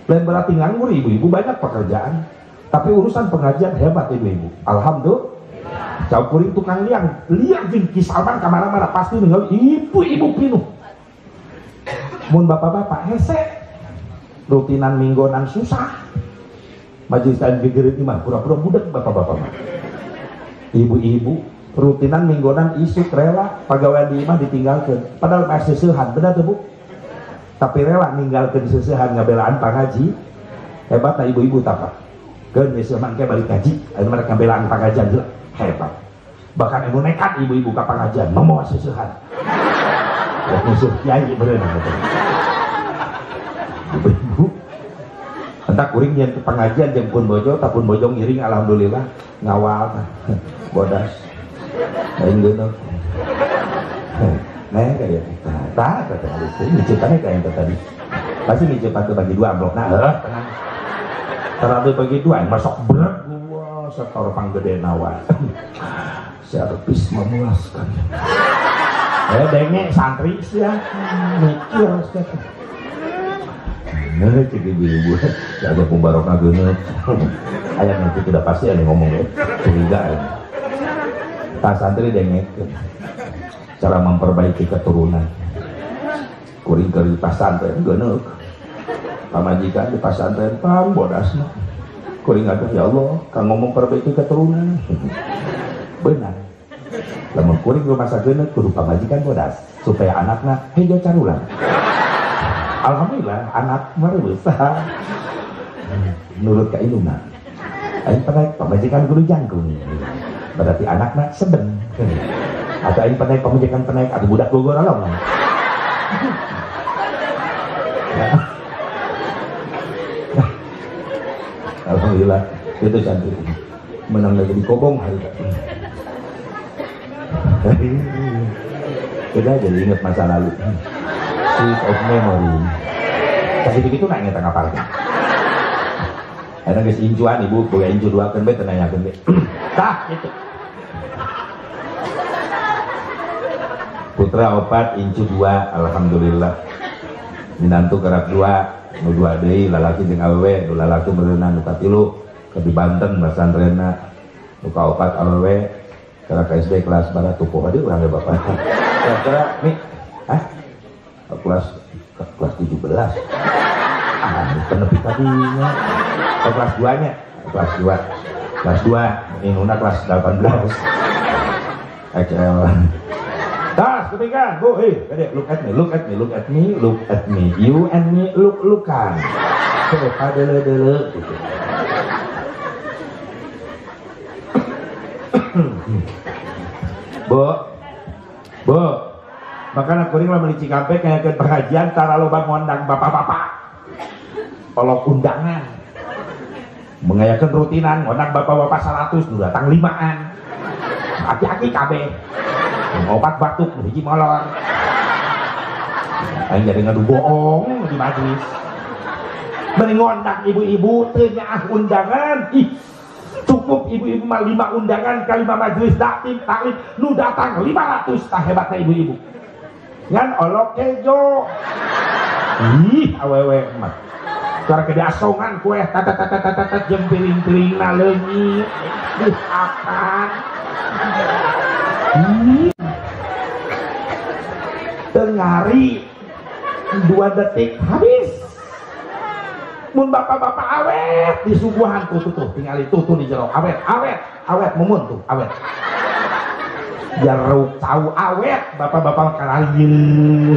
Lain berarti nganggur ibu-ibu banyak pekerjaan. Tapi urusan pengajian hebat ibu-ibu. Alhamdulillah. Jauh kuring tukang liang jeung kisalman kamana-mana pasti ninggal ibu-ibu pinuh. Mun bapak-bapak hese rutinan minggonan susah. Majelis taklim gegereut imah pura-pura budak bapak-bapak mah. Ibu-ibu rutinan minggonan isuk rela pagawean di imah ditinggalkan padahal masih seuhan benar tuh bu, tapi rela ninggalkan seusehan ngabelaan pangaji. Hebat nah ibu-ibu tapa keun geus mangke balik ngaji anu mereka ngabelaan pangajian heula hebat. Bahkan anu nekat ibu-ibu ka pangajian memoa seusehan ya musuh kiai berenang gitu. Ibu-ibu entah kuring yang ke pengajian jeung pun bojo tapun bojo ngiring alhamdulillah ngawal bodas. Aing geuneuh. Nah, kayak tah kata itu diceritanya kayak yang tadi. Pasti dicepat bagi dua amplopna, tenang. Terlalu bagi dua, masuk berat gua setor panggede nawan. Servis memuaskan. Denge santri sih ya, mikir sih. Nah, cek ibu-ibu, jaga pembarokah geuneuh. Aya nanti tidak pasti ada ngomong ya, curiga ya. Tak santri dengekeun cara memperbaiki keturunan. Kuring ke pasantren geuneuh. Pamajikan di pasantren pang bodasna. Kuring aduh ya Allah, kang ngomong perbaiki keturunan. Benar. Lamun kuring rumah sageuneuh kudu pamajikan bodas supaya anakna hejo carulan. Alhamdulillah anak mah besar. nurut ka induna. Aing penaik pamajikan guru jangkung. Berarti anakna seben. Atau aing penaik pamajikan penaik atau budak Bogor along. Alhamdulillah itu cantik. Menang lagi di Kobong hari kita jadi ingat masa lalu. Sweet of memory. Kasih begitu nak ingat ngapalnya. Ada guys incuan ibu, boleh incu dua kan be tenanyakan be. Tah itu. Putra opat incu dua, alhamdulillah. Minantu gerak dua, nu dua deui lalaki jeung awewe, nu lalaki berenang nu katilu ke di Banten pesantrenna. Nu kaopat awewe gerak SD kelas barat tupuh aduh urang bapak. Kira-kira nih kelas 17. Penepi tadinya. Kelas 2 nya, kelas 2 inuna kelas 18. XL. Tas ketiga, bu, kadek look at me, you and me lookan. Coba dele gitu. Bu, makanya kuring lah meli Cikampek kayak ke pengajian tara loba ngondang bapak-bapak. Tolong undangan. Mengayakan rutinan ngondang bapak-bapak 100 nu datang 5an. Aki-aki kabeh. Obat batuk hiji molor. Aing jadi ngadu bohong di majelis. Mending ngondang ibu-ibu teu nyaah undangan. Ih, cukup ibu-ibu mah 5 undangan kali 5 majelis taklim nu datang 500 tah hebatna ibu-ibu. Ngan olok kejo. Ih, awewe mah. Cara gede asongan kue tatat jeung piring-piringna leungit. Ih, akan. Tengari 2 detik habis. Mun bapak-bapak awet di subuhan tuh tinggali tuh di jero awet mumun tuh awet. Jaruk tahu awet bapak-bapak karayeu.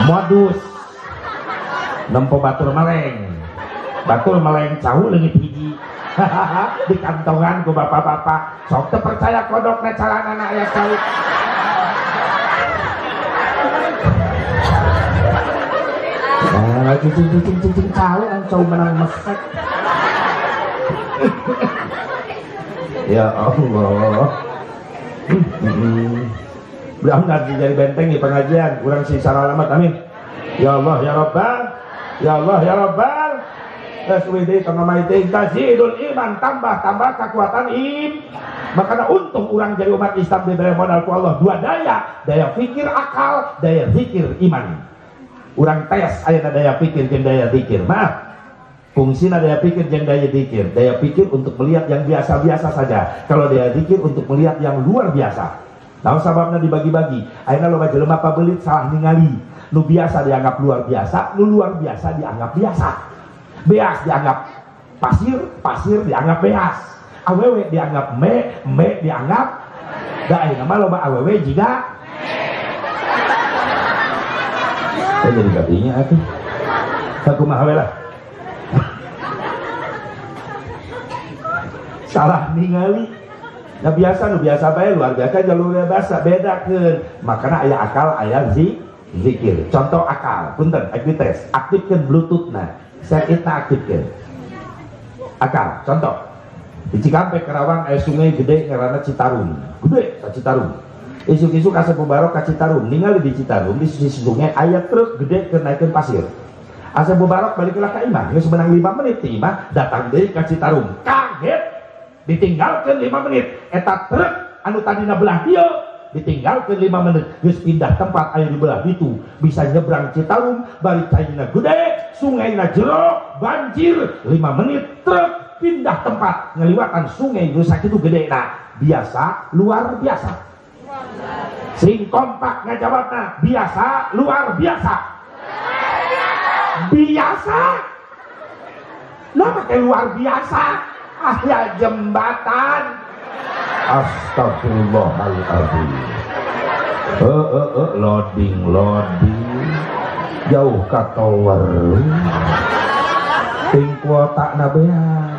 Modus nempo batur meleng cahu leungit hiji. Di kantongan ku bapak-bapak sok teu percaya kodokna calanana aya cahu. Cicing cahu kan cahu menang mesek. Ya Allah. Mudah-mudahan jadi benteng di pengajian kurang sisa alamat amin. Ya Allah ya Rabbal, ya Allah ya Rabbal. SWD tangamaiti tazidul iman, tambah kekuatan makanya untung orang jadi umat Islam diberi modal ku Allah 2 daya pikir akal, daya zikir iman. Orang tes aya daya pikir jeung daya zikir. Maaf, fungsina daya pikir jeung daya zikir. Daya pikir untuk melihat yang biasa-biasa saja. Kalau daya zikir untuk melihat yang luar biasa. Nah sababna dibagi-bagi. Ayeuna loba jelema pabelit salah ningali. Nu biasa dianggap luar biasa, nu luar biasa dianggap biasa. Beas dianggap pasir dianggap beas. Awewe dianggap me dianggap da ayeuna mah loba awewe jiga. Jadi gadinya atuh. Sakumaha we lah. Salah ningali. Nah biasa nu biasa bae luar biasa jalur biasa bedakeun. Makana aya akal aya zikir. Contoh akal, punten tes aktifkeun bluetoothna. Kita aktifkan akal. Contoh di Cikampek Karawang ada sungai gede ngaranna Citarum. Gede ka Citarum. Isu-isu kasep Mubarok ka Citarum. Ningali di Citarum di sisi sungai aya truk gede keur naikeun pasir. Asep Mubarok baliklah ka imah geus menang 5 menit ti imah datang deui ka Citarum. Kaget ditinggalkeun 5 menit. Eta truk anu tadina belah dieu ditinggalkeun 5 menit geus pindah tempat aya di belah ditu. Bisa nyebrang Citarum balik caina gede. Sungai jero banjir 5 menit truk pindah tempat ngeliwatan sungai rusak itu gede. Nah biasa luar biasa sing kompak ngajawabna biasa luar biasa nah pakai luar biasa ya jembatan. Astagfirullahaladzim. Loading jauh ka tower ting kuota nabean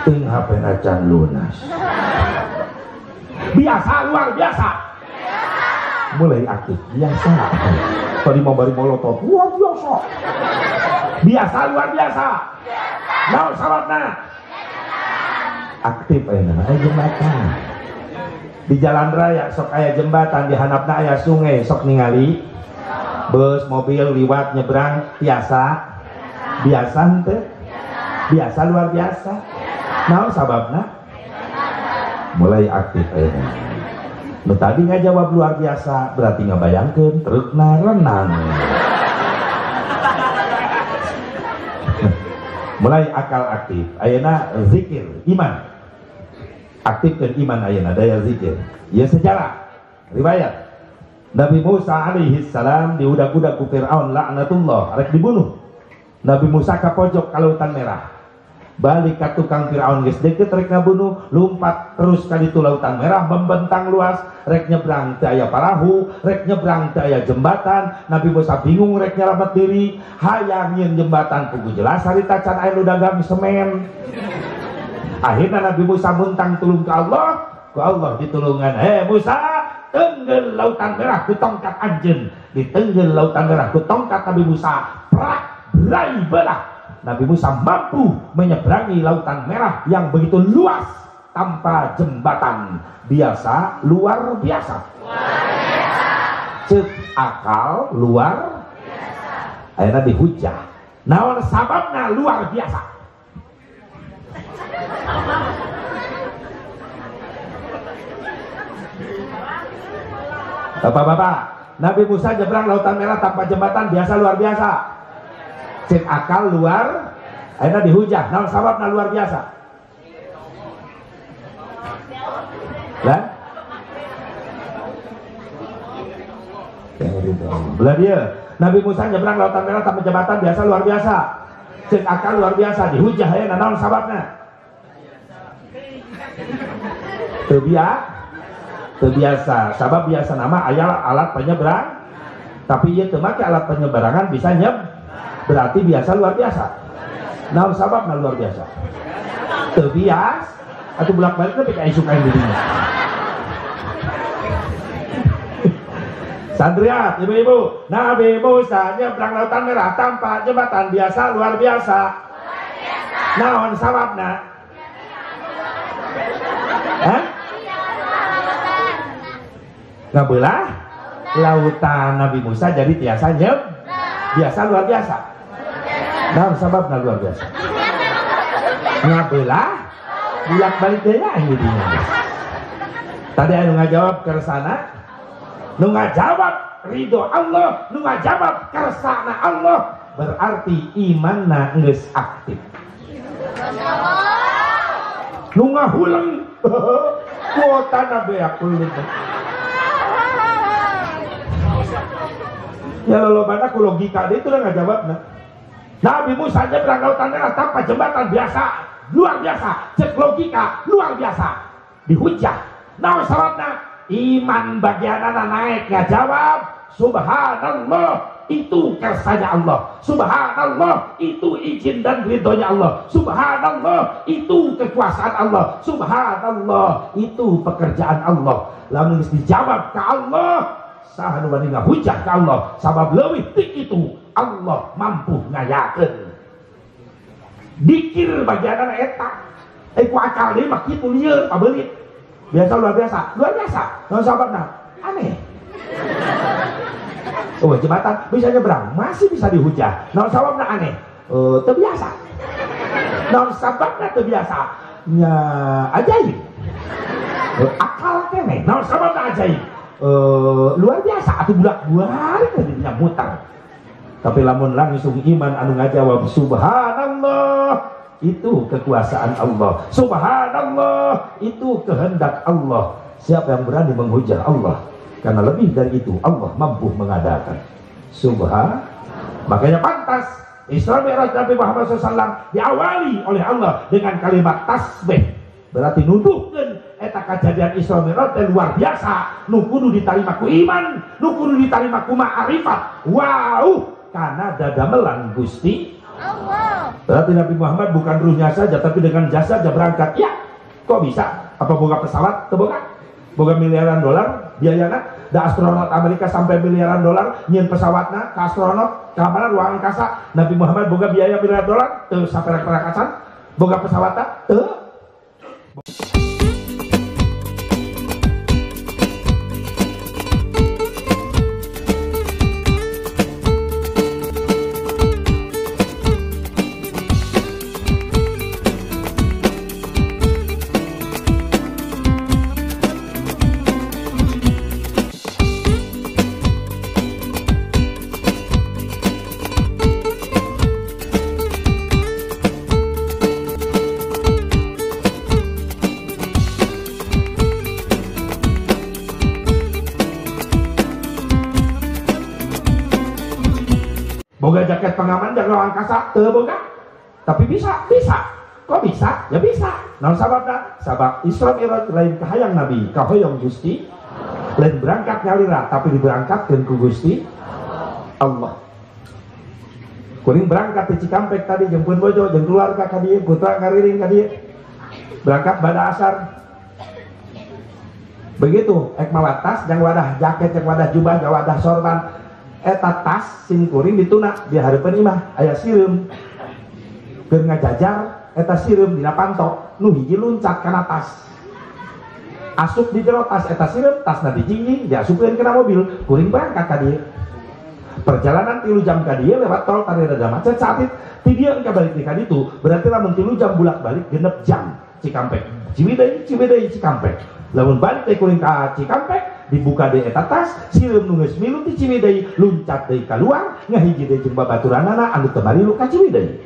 ting HP nacan lunas biasa luar biasa mulai aktif biasa tadi mau bari molotov luar biasa biasa luar biasa nah salatna aktif jembatan di jalan raya sok aya jembatan di handapna aya sungai sok ningali bus mobil liwat nyebrang biasa biasa henteu biasa luar biasa naon sababna mulai aktif nu tadi ngajawab luar biasa berarti ngabayangkeun trukna renang mulai akal aktif ayeuna zikir iman aktifkan iman ayeuna daya zikir ya sejarah riwayat Nabi Musa alaihi salam diudak-udak ku Fir'aun laknatullah arek dibunuh Nabi Musa ka pojok ka Lautan Merah balik ka tukang Fir'aun geus deukeut rek ngabunuh lompat terus ka ditu Lautan Merah membentang luas rek nyebrang teu aya parahu rek nyebrang teu aya jembatan Nabi Musa bingung rek nyelamet diri hayang nyieun jembatan pugu jelas harita can aya nu dagang semen akhirnya Nabi Musa muntang tulung ke Allah ditulungan Musa tenggel Lautan Merah ku tongkat anjeun ditenggel Lautan Merah ku tongkat Nabi Musa prak berai belah Nabi Musa mampu menyeberangi Lautan Merah yang begitu luas tanpa jembatan biasa luar biasa cek akal luar biasa akhirnya dihujah naon sababna luar biasa Bapak-bapak, Nabi Musa nyebrang Lautan Merah tanpa jembatan biasa luar biasa. Cek akal luar, akhirnya dihujah. Nah, sababna luar biasa. Lah? Belah dia. Nabi Musa nyebrang Lautan Merah tanpa jembatan biasa luar biasa. Cek akal luar biasa dihujah ya. Nah, sababna. Terbiasa sabab biasa nama aya alat penyeberang tapi ieu teu make alat penyeberangan bisa berarti biasa luar biasa naon sababna luar biasa terbiasa atau bolak-balik tapi kayak suka dirinya Sandriat ibu-ibu Nabi Musa nyebrang Lautan Merah tanpa jembatan biasa luar biasa naon sababna ngabelah lautan Nabi Musa jadi biasa biasa luar biasa nah sababna luar biasa ngabelah bulak balik daya intinya tadi anu ngajawab kersana nu ngajawab ridho Allah nu ngajawab kersana Allah berarti imanna geus aktif nu ngahuleng kuota nabe akuleun ya lolobana ku logika dia itu udah nggak jawab Nabi Musa nyebrang Lautan Merah tanpa jembatan biasa luar biasa cek logika luar biasa dihujah nah sababna iman bagianana naik nggak jawab subhanallah itu kersanya Allah subhanallah itu izin dan ridhonya Allah subhanallah itu kekuasaan Allah subhanallah itu pekerjaan Allah lamun dijawab ke Allah saha nu bani ngahujah ka Allah sabab leuwih ti itu Allah mampu ngayakeun dikir bagianana eta ku akal deui mah kitu lieur pabeulit biasa luar biasa naon sababna aneh oh jembatan bisa nyebrang masih bisa dihujah naon sababna aneh teu biasa naon sababna teu biasa nya ajaib akal keneh naon sababna ajaib luar biasa atau bulat-bulat jadinya mutar tapi lamun langsung iman anu ngajawab subhanallah itu kekuasaan Allah subhanallah itu kehendak Allah siapa yang berani menghujah Allah karena lebih dari itu Allah mampu mengadakan makanya pantas Isra Mi'raj Nabi Muhammad SAW diawali oleh Allah dengan kalimat tasbih berarti nuduhkeun eta kejadian Isra Mi'raj luar biasa nu kudu ditarima ku iman nu kudu ditarima ku ma'rifat wow karena dadamelan Gusti Allah Berarti Nabi Muhammad bukan ruhnya saja, tapi dengan jasadnya berangkat. Ya, kok bisa? Apa boga pesawat? Boga? Boga miliaran dolar biayana? Da astronot Amerika sampai miliaran dolar nyen pesawatna ke astronot ke mana ruang angkasa. Nabi Muhammad boga biaya miliaran dolar teu sampai perakasan boga pesawatna teu. Boga jaket pengaman jaga angkasa teu boga, tapi bisa. Kok bisa? Ya bisa. Naon sababna? Sabab Isra Mi'raj lain kahayang Nabi, kahoyong Gusti, lain berangkat nyalira, tapi diberangkatkeun ku Gusti Allah. Kuring berangkat di Cikampek tadi jemput bojo, jeung keluarga ka dieu, putra ngariring ka dieu. Berangkat pada asar. Begitu, ek mawa tas, jeung wadah jaket, jeung wadah jubah, jeung wadah sorban. Eta tas sim kuring dituna di hareupeun imah aya sireum keur ngajajar eta sireum dina pantok nu hiji luncat kana tas asup di jero tas eta sireum tasna dijingjing diasupkeun kana mobil kuring berangkat ka dieu perjalanan 3 jam ka dieu lewat tol tadi rada macet saat itu ti dieu engke balik ka ditu berarti lamun 3 jam bolak-balik 6 jam Cikampek Ciwidey Cikampek lamun balik teh kuring ka Cikampek dibuka di eta tas sireum nu geus milu ti Ciwidey luncat deui kaluar ngahiji deui jeung babaturanana anu teu marilu ka Ciwidey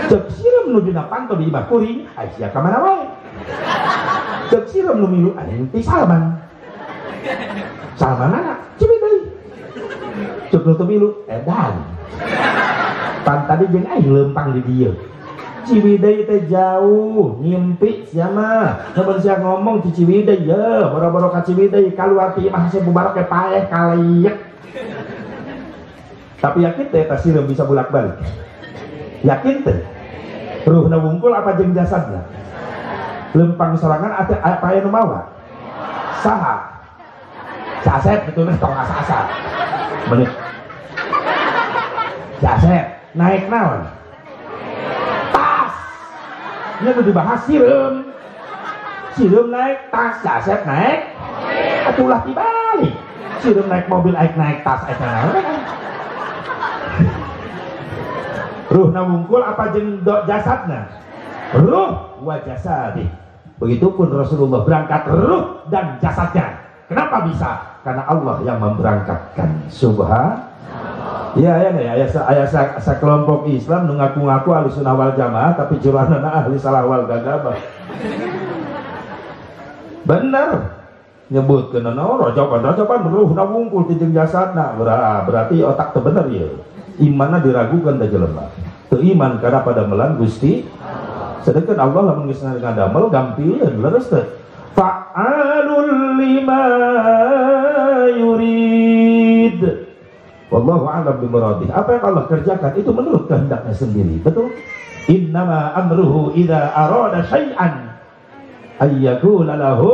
ceuk sireum nu dina panto di imah kuring aya sia ka mana wae ceuk sireum nu milu aya ti Salman mana Ciwidey ceuk nu teu milu edan pan tadi jeung aing leumpang di dieu Ciwidey teh jauh ngimpi sia mah saban sia ngomong di Ciwidey ya boro-boro ka Ciwidey kaluar ti imah sia bubarok ke paeh kaliek tapi yakin teh eta sireum bisa bolak-balik yakin teh ruhna wungkul apa jeung jasadna lempang sorangan apa aya nu mawa saha Asep betul tong asa-asa bener Asep naik naon ini udah dibahas sireum naik tas Asep naik atulah dibalik sireum naik mobil naik tas ruh na wungkul apa jeung jasadna ruh wa jasadi begitupun Rasulullah berangkat ruh dan jasadnya kenapa bisa? Karena Allah yang memberangkatkan subhanallah. Ya, sekelompok Islam nu ngaku-ngaku ahli sunnah wal jamaah tapi jurana ahli salah wal gagabah. Bener nyebutkeun rojokan ruhna wungkul ti jeung jasadna berarti otak teu bener ya. Imanna diragukeun da jelema. Teu iman karena pada melan Gusti. Sedangkan Allah lamun geus ngadamel gampilieun leres teh. Fa'alul lima yurid. Wallahu a'lam bimuradih. Apa yang Allah kerjakan itu menurut kehendaknya sendiri. Betul? Innama amruhu idza arada syai'an ayyakuna lahu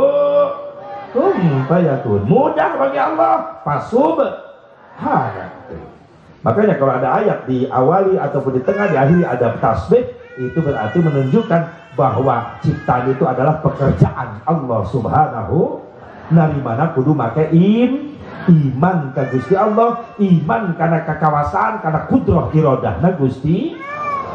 kun fayakun. Mudah bagi Allah. Fasubhana. Makanya kalau ada ayat di awali ataupun di tengah di akhir ada tasbih, itu berarti menunjukkan bahwa ciptaan itu adalah pekerjaan Allah Subhanahu. Nari mana kudu make iman ka Gusti Allah, iman karena kekawasan, karena kudroh iradahna Gusti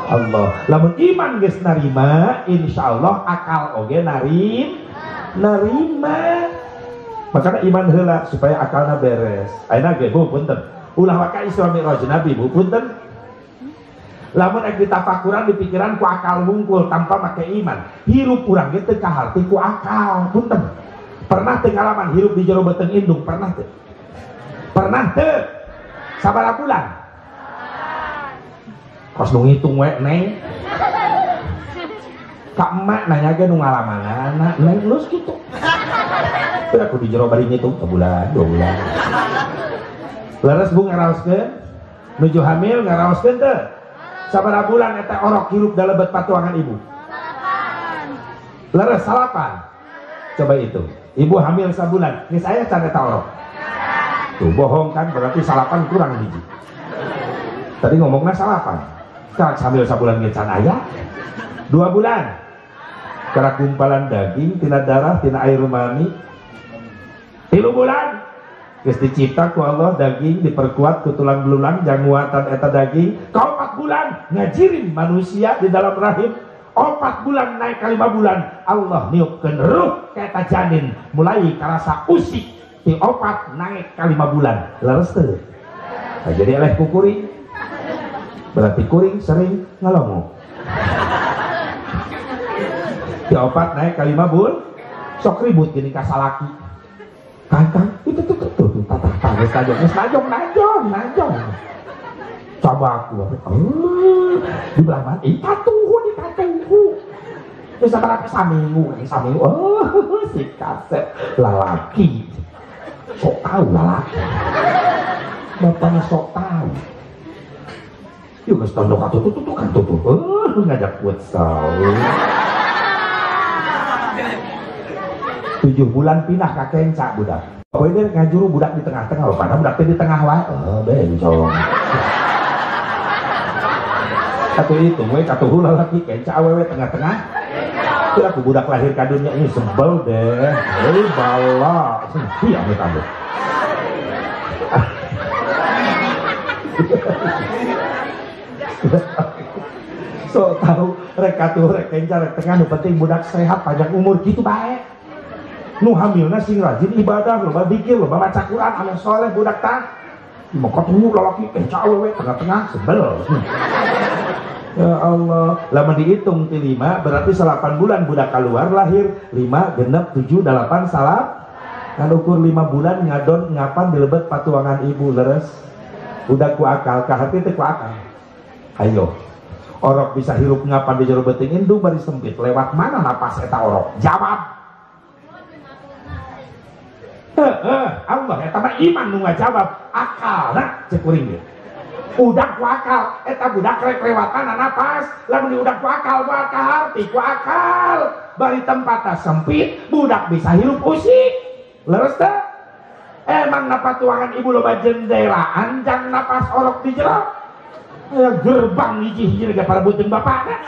Allah. Lamun iman geus narima, insyaallah akal oge narima. Makanya iman heula supaya akalna beres. Ayeuna ge Bu punten. Ulah waka Isra Mi'raj Nabi Bu punten. Lamun ek ditafakuran di pikiran ku akal wungkul tanpa make iman. Hirup urang ge teu kaharti ku akal punten. Pernah teu ngalaman hirup di jero beteng indung pernah teu? Pernah teu? Sabaraha bulan? Kos nu ngitung we neng. Kak emak nanya ge nu ngalamanana, neng lus kitu. Teu aku di jero bari ngitung sebulan, 2 bulan. Leres Bu ngaraoskeun? Nuju hamil ngaraoskeun teu? sabaraha bulan eta orok hirup da lebet patuangan ibu? Leres salapan. Coba itu, ibu hamil sabulan, ini saya can eta orok. Tuh bohong kan, berarti salapan kurang hiji. Tadi ngomongnya salapan. Kan hamil sabulan ge can aya. 2 bulan. Karena gumpalan daging, tina darah, tina air mani. 3 bulan. Geus dicipta ku Allah daging diperkuat ku tulang belulang janguatan eta daging. Ka 4 bulan ngajirim manusia di dalam rahim. 4 bulan naik ke 5 bulan Allah niupkeun ruh ka eta janin mulai karasa usik ti 4 naik ke 5 bulan. Leres teu? Nah, jadi eleh ku kuring. Berarti kuring sering ngalongo. Ti 4 naik ke 5 bulan sok ribut gini ka salaki. Kang itu tatah najong coba aku di belah mana katuhu terus apa saminggu si kaset lalaki sok tahu lalaki bapaknya sok tahu yuk geus tondok atuh ngajak futsal 7 bulan pindah ka kenca budak. Poe dia ngajuru budak di tengah-tengah loh, padahal budak di tengah wae. Bencong. Atuh itu we katuhu lalaki kenca awewe tengah-tengah. Itu aku budak lahir ka dunia ini sebel deh. Bala. Iya we tambah. So tahu rek katuh rek kenca rek tengah nu penting budak sehat panjang umur gitu bae. Nu hamilna sing rajin ibadah, loba zikir, loba maca Quran, amal soleh budak tah. Mokot nu lalaki kenca awewe tengah-tengah sebel. Ya Allah, lama dihitung ti 5 berarti 8 bulan budak keluar lahir 5 genep 7 8 salap. Kan ukur 5 bulan ngadon ngapan dilebet patuangan ibu leres. Udah ku akal, ka hati teh ku akal. Ayo. Orok bisa hirup ngapan di jero beuting indung bari sempit. Lewat mana napas eta orok? Jawab. Allah eta mah iman nu ngajawab akalna cek kuring ge. Udah ku akal eta budak rek lewatan napas, lamun udah ku akal hati ku akal. Bari tempatna sempit, budak bisa hirup usik. Leres teh? Emang napatuangan ibu loba jendela, anjang napas orok di jero. Gerbang hiji-hiji ge para beuteung bapakna.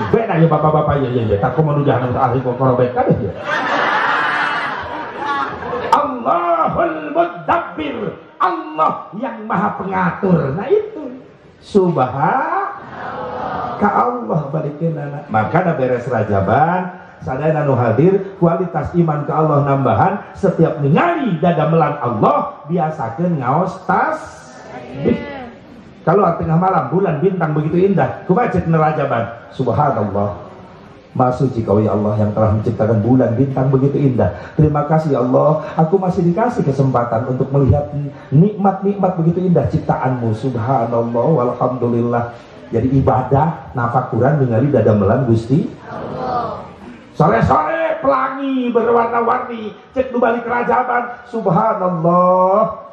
Beda ya bapak-bapak ya tak kumaha ahli korobet kabeh ya. Allahul Mudabbir, Allah yang maha pengatur. Nah itu subhanallah ka Allah balikeunana. Maka da beres Rajaban sadaya nu hadir kualitas iman ke Allah nambahan setiap ningali dadamelan Allah biasakeun ngaos tasbih. Kalau tengah malam bulan bintang begitu indah kumaha cek Rajaban subhanallah. Maha suci kau ya Allah yang telah menciptakan bulan bintang begitu indah. Terima kasih ya Allah, aku masih dikasih kesempatan untuk melihat nikmat-nikmat begitu indah ciptaanmu. Subhanallah walhamdulillah. Jadi ibadah nafakuran ningali dadamelan Gusti Allah. Sore-sore pelangi berwarna-warni cek nu balik Rajaban. Subhanallah.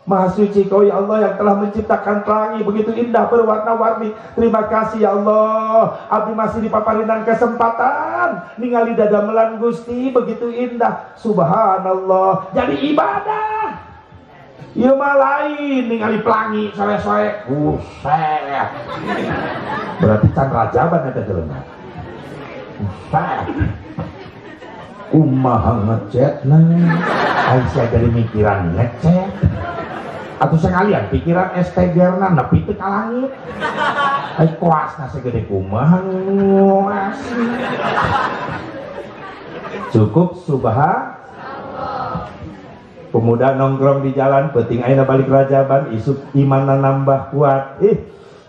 Maha suci kau ya Allah yang telah menciptakan pelangi begitu indah berwarna-warni. Terima kasih ya Allah, abdi masih dipaparinan kesempatan ningali dadamelan Gusti begitu indah. Subhanallah. Jadi ibadah ieu mah lain ningali pelangi sore-sore. Buset. Berarti can Rajaban eta jelema. Buset. Kumaha ngecetna? Aisyah dari mikiran ngecet. Atau sekalian pikiran estegerna nepi teu ka langit. Ai koasna segede kumaha ngoas. Cukup subhanallah. Pemuda nongkrong di jalan penting ayeuna balik Rajaban isuk imanna nambah kuat.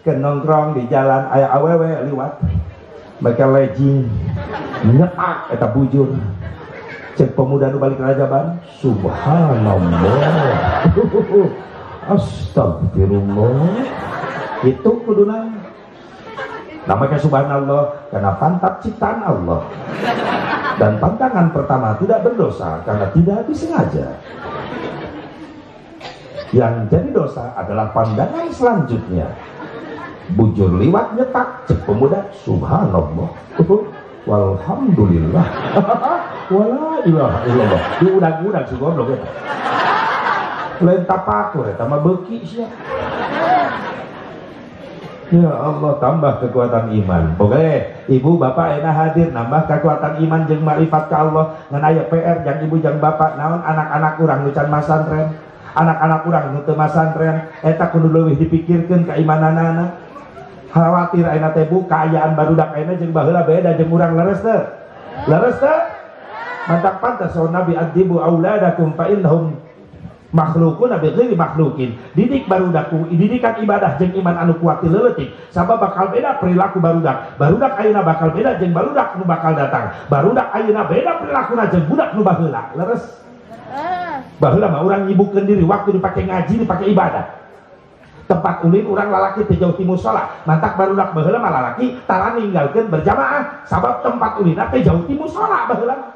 Ke nongkrong di jalan aya awewe liwat. Make legging nyetak eta bujur. Cek pemuda nu balik Rajaban subhanallah. Astagfirullah. Itu kuduna namanya subhanallah karena pantap ciptaan Allah. Dan pantangan pertama tidak berdosa karena tidak disengaja. Yang jadi dosa adalah pandangan selanjutnya. bujur liwat nyetak cek pemuda subhanallah walhamdulillah wala ilaha illallah diudag-udag si goblok eta lain tapakur eta mah beuki sia. Ya Allah, tambah kekuatan iman. Oke, ibu bapak enak hadir, nambah kekuatan iman jeung marifat ka Allah. Ngan aya PR jang ibu jang bapak naon anak-anak urang nu can masantren. Anak-anak urang nu teu masantren eta kudu leuwih dipikirkeun keimananana. Khawatir ayeuna teh bu kaayaan barudak ayeuna jeung baheula beda jeung urang leres teu? Leres teu? Mantap pantas saun Nabi adibu auladakum fa innahum makhlukun abi ghairi makhlukin. Didik barudaku didikan ibadah jeung iman anu kuat leuletik sabab bakal beda perilaku barudak ayeuna bakal beda jeung barudak nu bakal datang. Barudak ayeuna beda perilakuna jeung budak nu baheula. Leres baheula mah urang nyibukeun diri waktu dipake ngaji dipake ibadah. Tempat ulin urang lalaki teh jauh ti mushola. Mantak barudak baheula mah lalaki tara ninggalkeun berjamaah sabab tempat ulina teh jauh ti mushola baheula.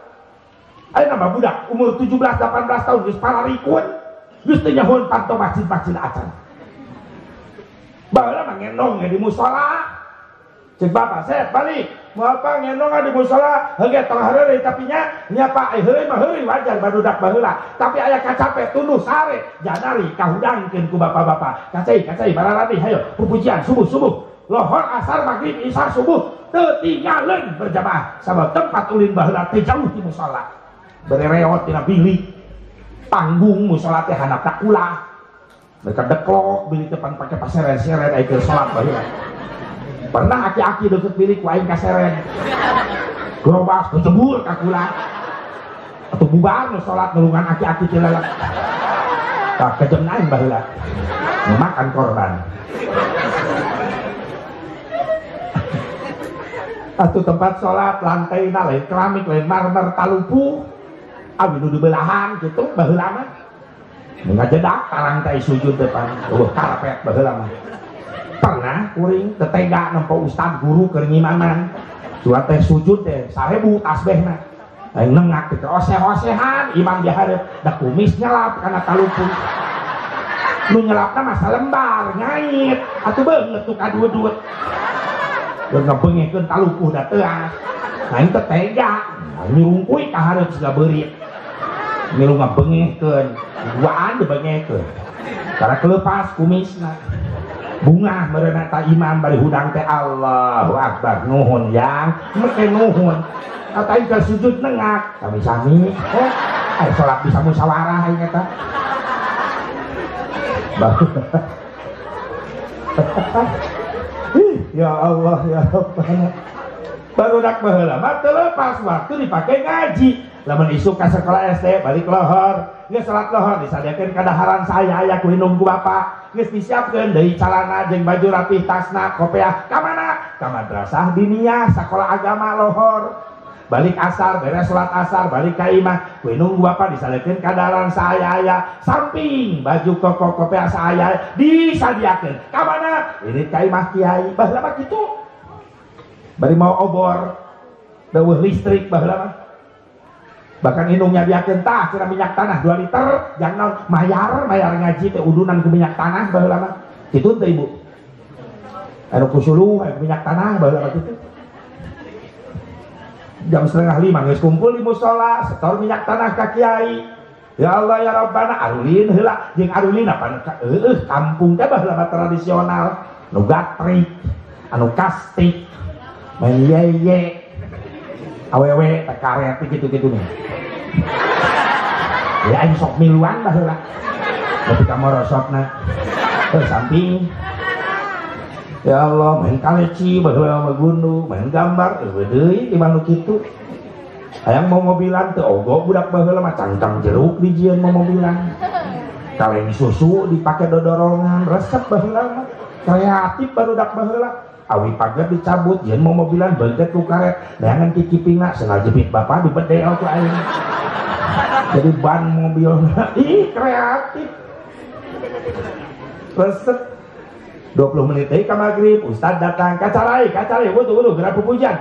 Ayeuna mah budak umur 17 18 tahun geus pararikun. Geus teu nyahoan pantau masjid-masjid acan. Baheula mah ngendong di mushola. Cek bapak set balik. Mau apa ngendong di mushola? Heuge tengah heureuy tapi nya Pak heureuy mah heureuy wajar barudak baheula. Tapi aya kacape tunduh sare janari kahudangkeun ku bapak-bapak. Kacai bararati hayo pupujian subuh. Lohor asar maghrib isya subuh teu tinggalin berjamaah sabab tempat ulin baheula teh jauh di mushola. Bere reot tina bilik. Tanggung mushola teh handapna ulah mereka deklok bilik depan pakai paseren-seren ayeuna salat baheula. Pernah aki-aki deket bilik ku aing kaseren gerobak kecebur ka kula atuh bubar nu salat nulungan aki-aki teh lalak tah kejem aing baheula makan korban. Atuh tempat salat lantaina lain keramik lain marmer talupu abi nu dibelahan gitu baheula mah ngajedak karang teh sujud depan karpet baheula mah. Pernah kuring teu tega nempo ustad guru keur ngimanan suat teh sujud teh 1000 tasbihna aing nengak teh oseh-osehan imam di hareup da kumis nyelap kana talupu nu nyelapna mah salembar ngait atuh beungeut tuh kadueud geus ngabeungekeun talupuh da teu aing teh tega nyurungkuy ka hareup siga beurit milu ngabengehkeun duaan dibengehkeun karena kelepas kumisna bunga meureuna ta imam bari hudang teh Allahu Akbar nuhun yang make nuhun ata aing ka sujud nengak sami-sami aya salat bisa musyawarah aing eta ya Allah ya Rabbana barudak baheula mah teu lepas waktu dipake ngaji. Lamun isuk ka sekolah SD balik lohor geus salat lohor disadiakeun kadaharan saya aya ku hinung ku bapak geus disiapkeun deui calana jeung baju rapih tasna kopiah ka mana ka madrasah diniyah sakola agama lohor balik asar beres salat asar balik ka imah ku hinung ku bapak disadiakeun kadaharan saya aya samping baju koko kopiah saya disadiakeun ka mana irit ka imah kiai baheula mah kitu bari mau obor deueuh listrik baheula mah bahkan indungnya diakeun tah kira minyak tanah 2 liter jangan mayar ngaji teh udunan ke minyak tanah baheula mah kitu teh ibu anu kusuluh anu minyak tanah baheula mah kitu jam 4:30 geus kumpul di mushola setor minyak tanah ka kiai ya Allah ya Rabbana arulin heula jeung arulin apa kampung teh baheula mah tradisional nu gatrik anu kastik main yeye awewe teh karet gitu-gitu nih ya aing sok miluan baheula tapi ka morosotna samping ya Allah main kaleci baheula mah gundu main gambar deui di manu kitu hayang mau mobilan teu ogo budak baheula mah cangkang jeruk dijieun mau mobilan kaleng susu dipake dodorongan resep baheula mah kreatif barudak baheula awi pagar dicabut yen mau mobilan beuntet ku karet neangan kikipingna sengal jepit bapak dibedeo ku aing jadi ban mobilna ih kreatif resep 20 menit deui ka magrib ustad datang kacarai wudu geura pupujian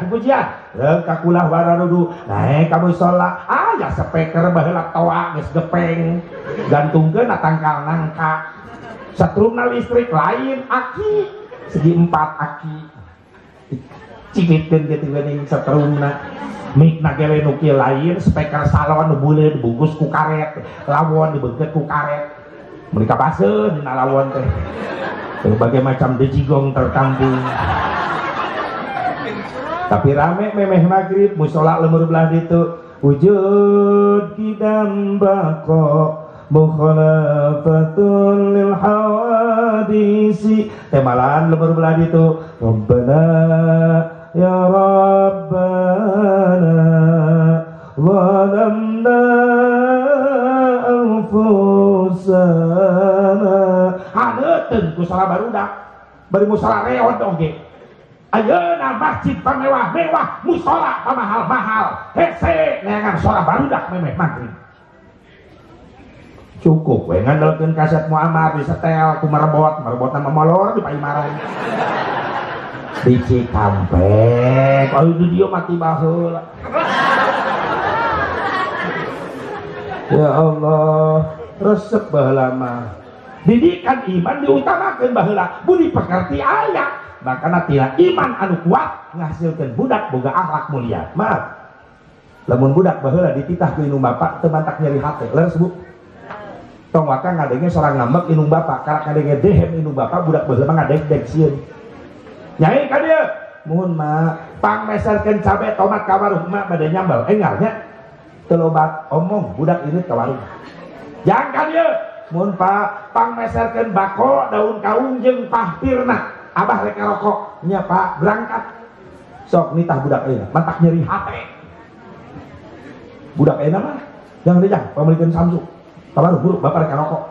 leung ka kulah wararudu naik ka mushola aya speaker baheula toa geus gepeng gantungkeun tangkal nangka satrumna listrik lain aki segi 4 aki cipitkeun kitu geuning saterumna mikna gewe nu kieu lain speaker salon nu buleud dibungkus ku karet lawon dibeungkeut ku karet mun dikapaseun dina lawon teh berbagai macam dejigong tertampung tapi rame memeh maghrib musola lemur belah ditu wujud kidam bako mukhalafatul lil hawadisi temalan lemur belah ditu Rabbana ya Rabbana zalamna anfusana haneuteun ku salah barudak bari musala reot oge ayeuna masjid pamewah-mewah musola pamahal-mahal hese neangan suara barudak memeh maghrib cukup we ngandalkeun kaset Muammar di setel ku merebot nama molor di Paimaran di Cikampek kalau itu dia mati baheula ya Allah resep baheula mah didikan iman diutamakeun baheula budi pekerti aya makana tila iman anu kuat ngahasilkeun budak boga akhlak mulia maaf lamun budak baheula dititah ku indung bapak teu mantak nyeri hate leres Bu tong waka ngadenge sorang ngambek indung bapak karena ngadenge dehem indung bapak budak baheula mah ngadeg-deg sieun nyai ka dieu muhun mak pangmeserkeun cabe tomat ka warung mak bade nyambel engalnya teu loba omong budak irit ka warung jang ka dieu muhun pak pangmeserkeun bako daun kaung jeung pahpirna abah rek ngarokok nya pak berangkat sok nitah budak ayeuna mantak nyeri hate budak ayeuna mah jangan dejang pamilikeun Samsu kabar buruk bapak rek ngarokok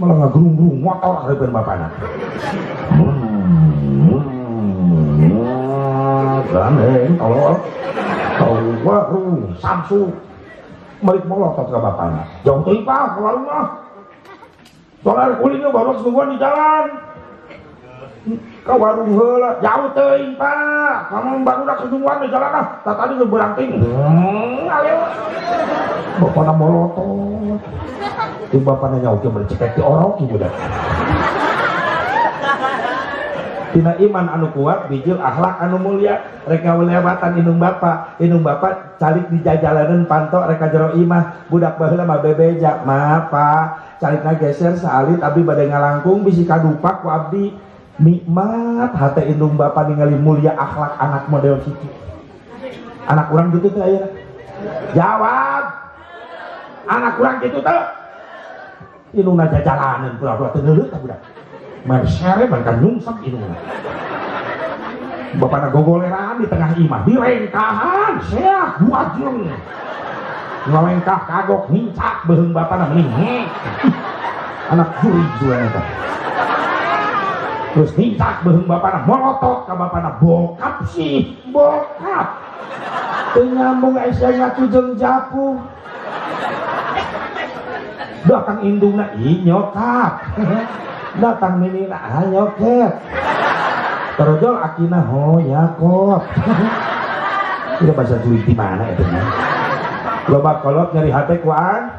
malah ngagrung-grung motor hareupeun bapana Ganeng, kalau warung Samsu balik melotot ke bapaknya jauh tuh pak ke warung mah soalnya kulingnya baru semua di jalan ke warung heula jauh tuh pak kamu baru udah kesungguhan di jalan lah tadi lu beranting aleo bapaknya melotot di bapaknya nyauke bercekek di orok ibu dah tina iman anu kuat bijil akhlak anu mulia reka lewatan indung bapak calik di jajalaneun pantok reka jero imah budak baheula mah bebeja maaf pak calikna geser saalit abdi bade ngalangkung bisi kadupak ku abdi nikmat hate indung bapak ningali mulia akhlak anak model kitu anak urang gitu teh ayeuna jawab anak urang gitu teh indungna jajalaneun pura-pura teu neuleut ka budak mersere bahkan nyungsep ini bapak gogoleran di tengah imah direngkahan seah buajeng ngelengkah kagok hincak beheung bapak mending anak juri juga terus hincak beheung bapak molotot ke bapak bokap sih bokap penyambung esnya tujeng japu datang indungna inyokap datang minina nyoket terjol akina hoyakot itu bahasa cuy di mana itu nih loba kolot nyari hati kuan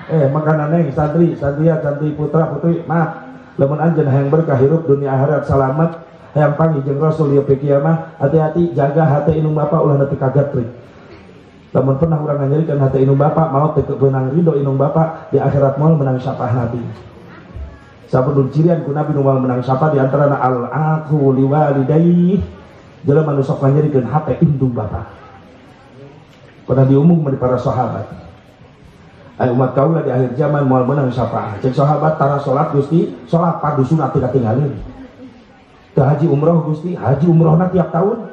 makanan neng santri putra putri maaf lamun anjeun hayang berkah hirup dunia akhirat salamet hayang panggih jeung rasul ieu kiamah hati-hati jaga hati indung bapak ulah nepi kagatrik lamun pernah urang nyarikeun hati indung bapak mau teu beunang ridho indung bapak di akhirat moal menang syafaat nabi sampun cirian ku nabi nu moal menang syafaat di antarana al aqu liwalidayhi jelema nu sok nyarikeun hati indung bapak pernah diumum dari para sahabat ay umat kaula di akhir zaman moal menang syafaat cek sahabat tara salat Gusti salat fardu sunat teu katinggalieun teu haji umroh Gusti haji umrohna tiap tahun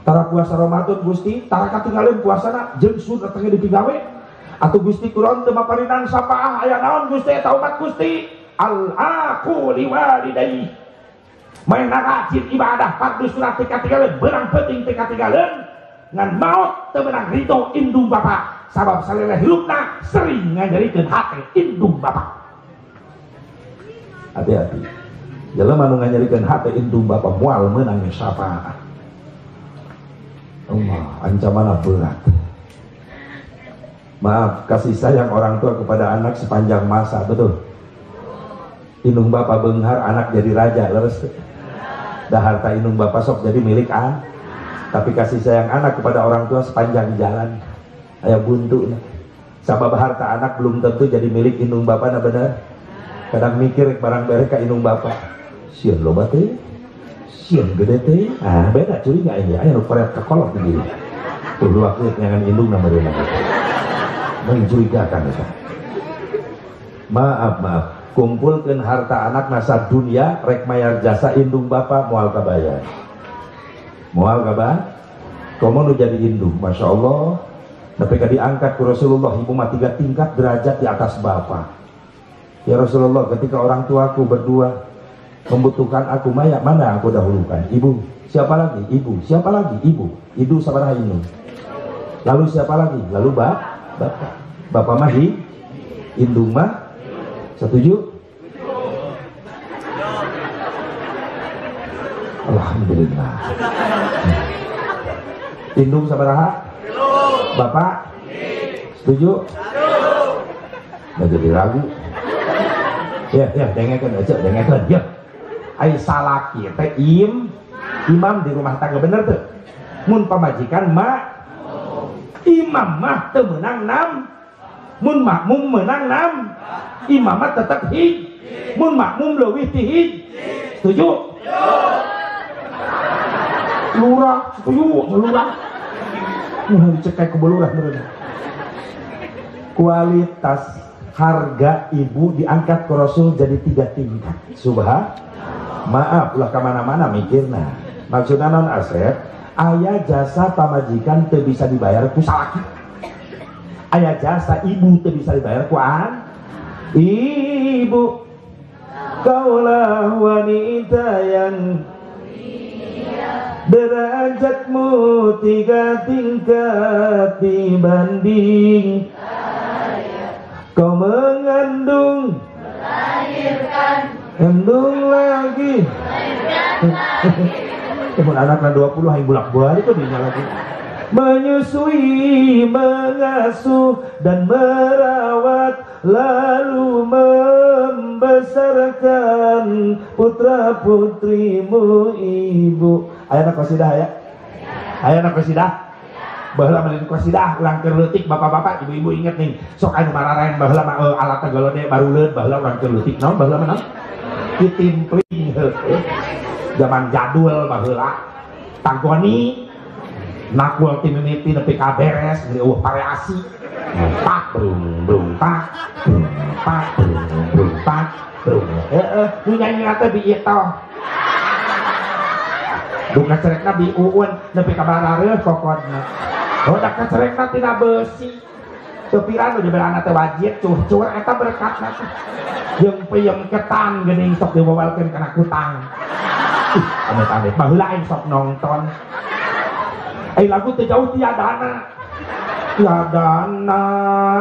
tara puasa Ramadan Gusti tara katinggalin puasana jeung sunat tengah dipigawe atuh Gusti kuron teu maparinang sapaah aya naon Gusti eta umat Gusti al aqu liwalidayhi main rajin ibadah fardu sunat teu katinggalin beurang penting teu katinggalin ngan maot teu meunang ridho indung bapak sabab saleleh hirupna sering ngajarikeun hate indung bapak hati-hati jelema nu ngajarikeun hate indung bapak moal meunang syafaat Allah, ancaman berat. Maaf, kasih sayang orang tua kepada anak sepanjang masa, betul. Indung bapak benghar anak jadi raja leres. Dah harta indung bapak sok jadi milik tapi kasih sayang anak kepada orang tua sepanjang jalan aya buntu. Sabab harta anak belum tentu jadi milik indung bapak, nah bener. Kadang mikir barang berek ka indung bapak, sieun loba teh, sieun gede teh, beda curi nggak ini, aya nu koret kekolot di diri. Tuh waktu nyangan indung nama dia mencurigakan itu. Maaf, kumpulkan harta anak nasa dunia rek mayar jasa indung bapak moal kabayar. Moal kabayar? Komo nu jadi indung, masya Allah. Tapi kan diangkat ke Rasulullah, ibu mah 3 tingkat derajat di atas bapak. Ya Rasulullah, ketika orang tuaku berdua membutuhkan aku, mana aku dahulukan? Ibu, siapa lagi? Ibu, siapa lagi? Ibu, ibu sabaraha indung. Lalu siapa lagi? Lalu bapak. Bapak mah indung mah. Setuju? Alhamdulillah. Indung sabaraha? Bapak? Setuju? Nggak jadi ragu. Ya, dengekeun aja, dengekeun. Ya. Ai salaki teh imam di rumah tangga bener tuh. Mun pamajikan imam mah teu meunang mun makmum menang imam mah tetep mun makmum leuwih ti setuju? Lurah setuju? Lurah cek ke lurah bener. Kualitas harga ibu diangkat ke Rasul jadi 3 tingkat. Maaf ulah kemana-mana mikirna. Maksudna non Asep, aya jasa pamajikan teu bisa dibayar ku salaki. Aya jasa ibu teu bisa dibayar ku ibu. Kaulah wanita yang derajatmu 3 tingkat dibanding kau mengandung, melahirkan, kandung lagi. Temen anaknya 20 yang bolak-balik tuh dinya lagi. Menyusui, mengasuh dan merawat, lalu membesarkan putra putrimu ibu. Ayo qasidah ya. Ayo qasidah. Baheula mah qasidah ulang keleutik bapak-bapak ibu-ibu inget nih sok anu mararaen baheula mah alat galode baruleun baheula ulang keleutik naon baheula mah naon kitimpling zaman jadul baheula tagoni nakul ti mimiti nepi ka beres beli variasi tak brung tak brung tak nu nyanyi teh bi itu bukan cerekna bi uun nepi ka barareuh kokonna. Oh, dak cerekna tina besi. Teu pirang di belana teh wajib cuh-cuh eta berkatna teh. Jeung peuyeum ketan geuning sok diwawalkeun kana kutang. Amit-amit baheula aing sok nonton. Lagu teh jauh tiadana.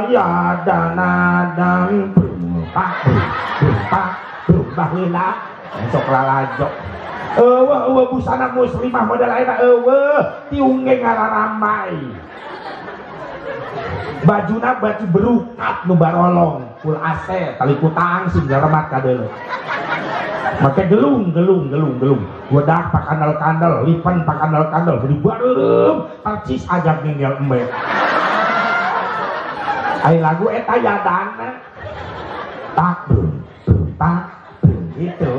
Yadana dan pak baheula sok lalajo. Busana muslimah modal ayeuna tiunge ngararamai. Bajuna baju berukat nu barolong full AC tali kutang sing garemat kadeuleu. Make gelung. Wedak pakandal-kandal, lipen pakandal-kandal jadi bareureum tarcis ajak ninggal embe. Ai lagu eta yadana. Tak gitu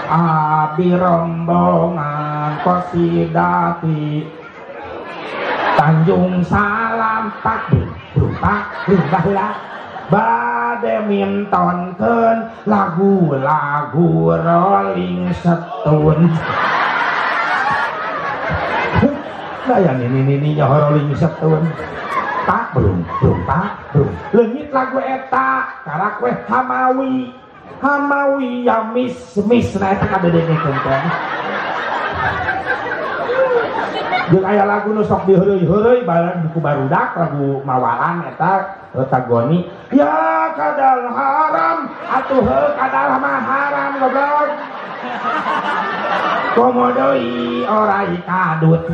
abi rombongan kosidati Tanjung Salam tak baheula bade mintonkeun lagu-lagu Rolling Stone. Layan ini Rolling Stone. Tak belum. Leungit lagu eta karak we Hamawi ya mis nah eta kadedengekeun teh. Jeung aya lagu nu sok diheureuy bareng buku barudak lagu mawalan eta tagoni ya kadal haram atuh kadal mah haram goblok. Komodoi orai kadut.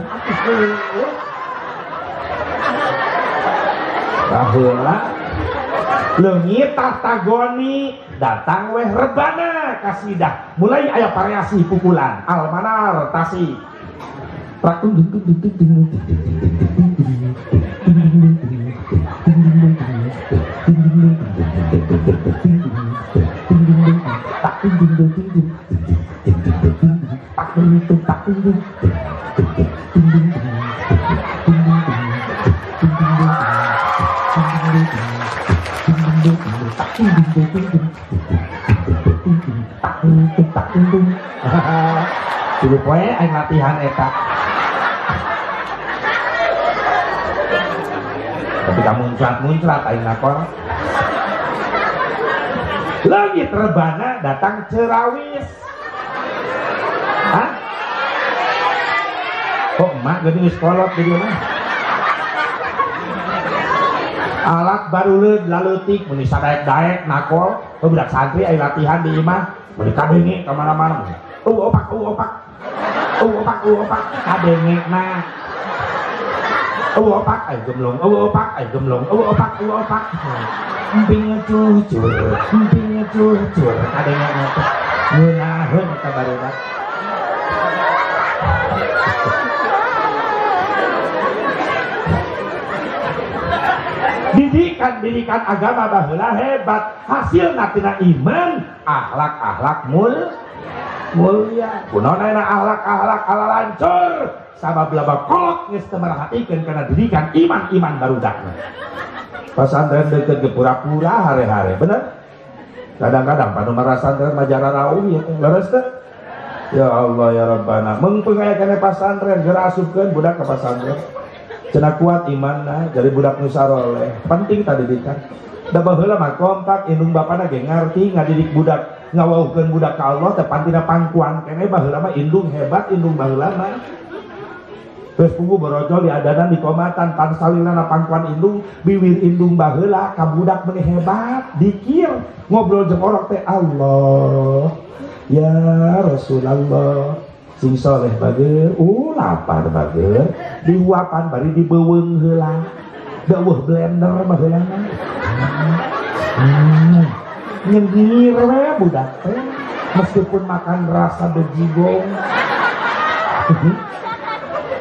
Baheula leungit tahtagoni datang weh rebana kasidah mulai aya variasi pukulan almanar tasi tak dulu poe aing latihan eta ketika muncrat aing nakor lagi terbana datang cerawis hah? Kok emak gede wis kolot di rumah alat baru lalutik meni sadaek-daek nakol budak santri aing latihan di imah meni kadenge kemana-mana opak kadenge na opak ay gemlong emping cucur kadenge na ngeunaheun ka barudak didikan agama baheula hebat hasilna tina iman akhlak mulia kunaon aya akhlak alalancur sabab laba kolot geus teu merhatikeun kana didikan iman barudakna pasantren deukeut ge pura-pura hare-hare bener kadang-kadang panu marasantren majara rauh ieu teh leres teh ya Allah ya Rabbana mengpeung aya kana pasantren geus asupkeun budak ka pasantren cenah kuat imanna jadi budak nu saroleh penting tadi didikan da baheula mah kompak indung bapana ge ngarti ngadidik budak ngawauhkeun budak ka Allah teh pantina pangkuan keneh baheula mah indung hebat indung baheula mah terus pugu borojol diadanan di komatan pan salilana pangkuan indung biwir indung baheula ka budak meni hebat dikir ngobrol jeung orok teh Allah ya Rasulullah sing soleh bager lapar bager dihuapan bari dibeuweung heula daweuh blender mah heula nyengir we budak teh meskipun makan rasa bejigong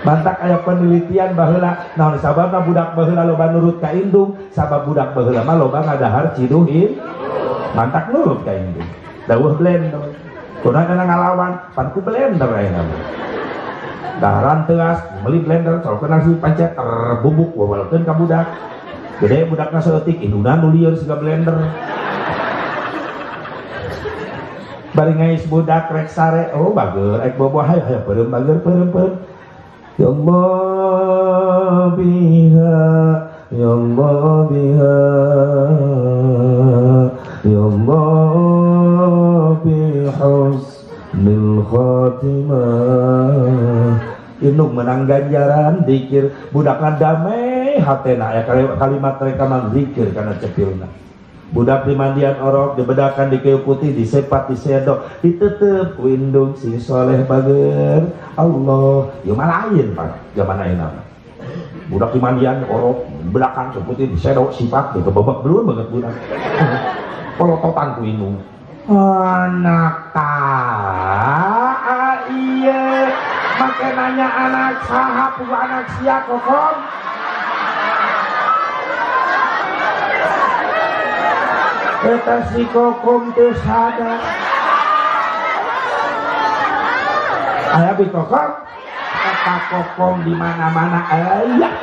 bantak aya penelitian baheula naon sababna budak baheula loba nurut ka indung sabab budak baheula mah loba ngadahar ciduhin bantak nurut ka indung daweuh blender kurang kena ngalawan pan ku blender ayeuna daharan teas meuli blender sok kena si pancet bubuk wawalkeun ka budak gede budakna saeutik indungna nu lieur siga blender bari ngais budak rek sare oh bager rek boboh hayo peureum bager peureum ya Allah biha ya Allah biha ya Allah bihusnil khatimah indung menang ganjaran dikir budakna damai hatena aya kalimat mereka mang zikir kana cepilna budak di mandian orok dibedakan di kayu putih disepat disedok diteuteup ku indung si soleh bager Allah ieu mah lain Pak zaman ayeuna budak di mandian orok bedakan kayu putih disedok sifat gitu babak belum banget budak polototan ku indung anak iya make nanya anak saha pugu anak sia kokom eta si kokom teu sadar aya bi kokom eta kokom di mana-mana aya lah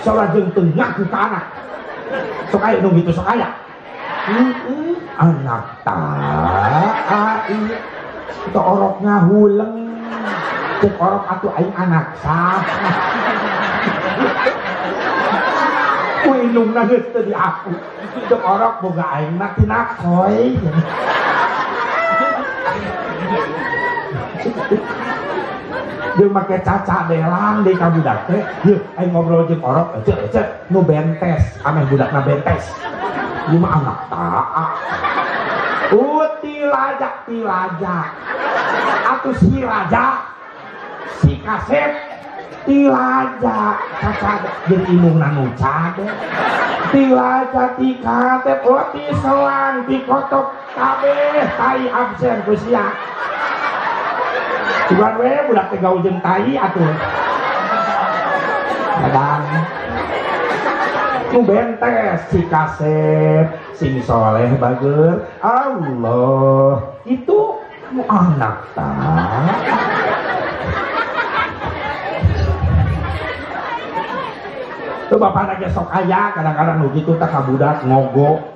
soalnya jeung teu ngaku ka anak sok aya nu gitu sok aya anak ai itu orok ngahuleng cek orok atuh aing anak sah inungna geus teu diaku cek orok boga aing mah tina koy jeung make caca delang deui ka budak teh yeuh aing ngobrol jeung orok ece nu bentes ameh budakna bentes ieu mah anak taa tilaja atuh si raja si kasep tilaja caca jeung inungna nu cade tilaja ti katep ti selang ti kotok kabeh tai absen ku sia Tuhan we budak teh gaul jeung tai atuh. Kadang nu bentes si kasep sing soleh bager Allah itu nu anak ta. Tuh bapak anak sok aya kadang-kadang nu kitu teh ka budak ngogo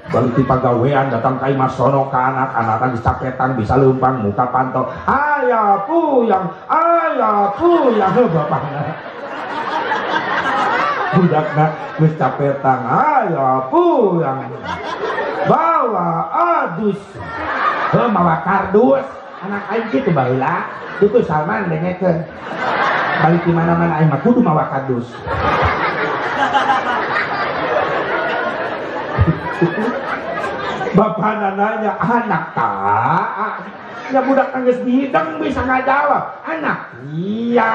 balik di pagawean datang ka imah sono ka anak-anak dicapetan bisa leumpang muka pantau aya puyang bapakna budakna geus capetan aya puyang bawa adus mawa kardus anak aing kitu baheula itu Salman dengekeun balik di mana-mana aing mah kudu mawa kardus bapak nanya anak tak ya budak nangis dihidang bisa nggak jawab anak iya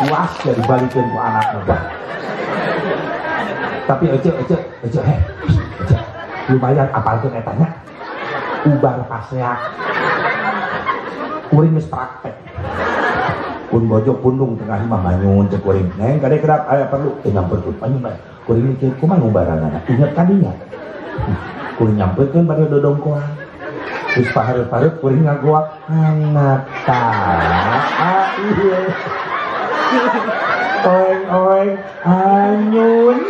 puas ya dibalikin ke anak muda tapi ece lumayan apa itu etanya ubar paseak kuring geus praktek pun bojok pundung tengah imah manyun cek kuring neng kade kerap aya perlu nyamperkeun panyun bae kuring mikir kumaha ngubaranana inget kadinya kuring nyamperkeun bade dodongkoan geus pahareup-hareup kuring ngagoak anak taa ieu oeng anyun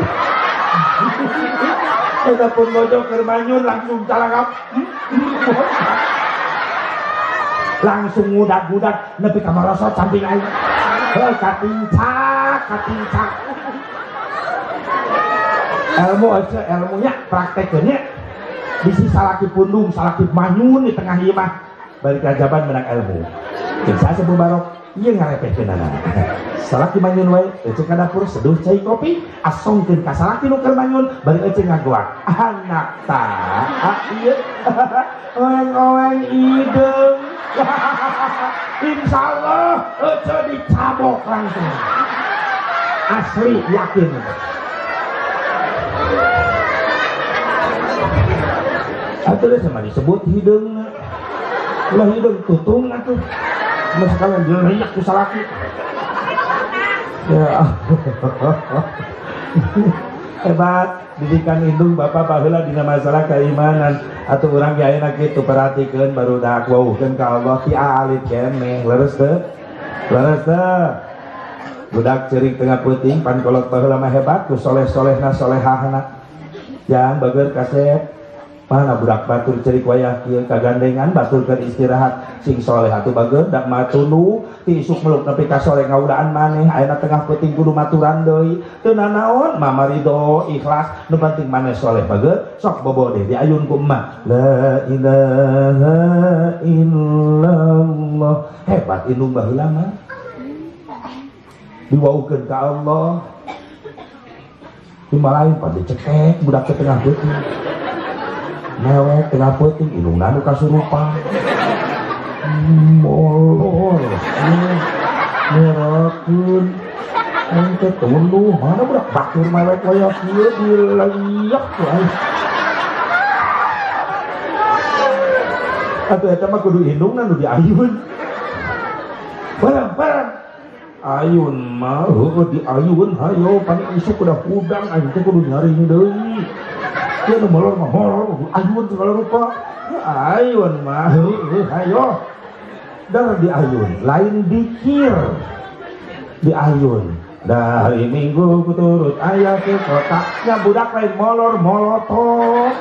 udah pun bojok keur manyun langsung calangap langsung ngudak-ngudak nepi ka marosot samping aing katincak ilmunya praktekeunnya bisi salaki pundung salaki manyun di tengah imah balik kajaban menang ilmu bisa sebelum barok ieu ngarepehkeun anak salaki manyun wae ece ka dapur seduh cai kopi asongkeun ka salaki nu keur manyun balik ece ngagoak anak tah ieu oeng ideung insyaallah ece dicabok langsung asli yakin atuh deh sama disebut hideung ulah hideung tutung atuh mas kalian dileriak ku salaki ya hebat didikan indung bapak baheula dina masalah keimanan atuh urang ge ayeuna kitu perhatikeun barudak wauhkeun ka Allah ti alit keneh leres teu budak ceurik tengah peuting pan kolot baheula mah hebat ku soleh-solehna solehahna jang bager kasep mana budak batur cerik wayah kieu kagandengan baturkeun istirahat sing soleh atuh bager dak matunu ti isuk meluk nepi ka sore ngaudaan maneh ayeuna tengah peuting kudu maturan deui teu nanaon mah ridho ikhlas nu penting maneh soleh bager sok bobo deh diayun ku emak la ilaha illallah hebat indung baheula mah diwaukeun ka Allah dimalain pada cekek budak ke tengah peuting mewek tengah peuting indungna nu kasurupan molor merakeun engke tunduh mana budak batur mewek waya kieu dilaiak wae atuh eta mah kudu indungna nu diayun barang ayun mah heueuh diayun hayo panik isuk udah udang aing teh kudu nyaring deui. Dia nu molor mah molor ayun segala rupa ayun mah ayo dar diayun lain dikir diayun dah hari Minggu kuturut ayah ke kotanya budak lain molor molotot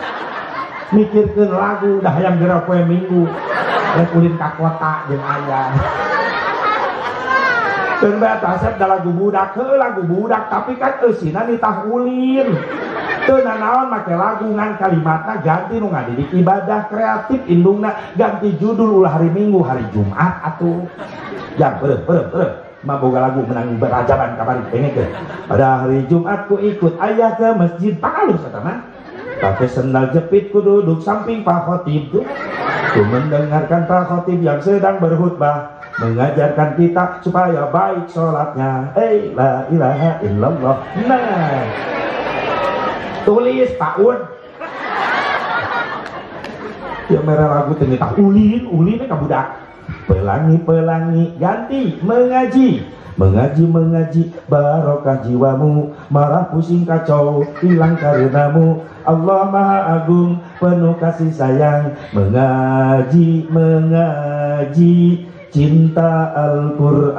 mikirkeun lagu dah yang geura poe Minggu rek ulin ka kota jeung ayah teu bae asep da lagu budak tapi kan eusina nitah ulin teu nanaon make lagu ngan kalimatna ganti nu ngadidik ibadah kreatif indungna ganti judul ulah hari Minggu hari Jumat atuh yang beureuh mah boga lagu menang berajaban kamari pengen pada hari Jumat ku ikut ayah ke masjid pakalus eta mah pakai sendal jepit ku duduk samping Pak Khotib tuh ku mendengarkan Pak Khotib yang sedang berkhutbah mengajarkan kita supaya baik sholatnya la ilaha illallah nah tulis Pak Un ya merah lagu ternyata ulin ka budak pelangi ganti mengaji barokah jiwamu marah pusing kacau hilang karenamu Allah Maha Agung penuh kasih sayang mengaji cinta Al-Quran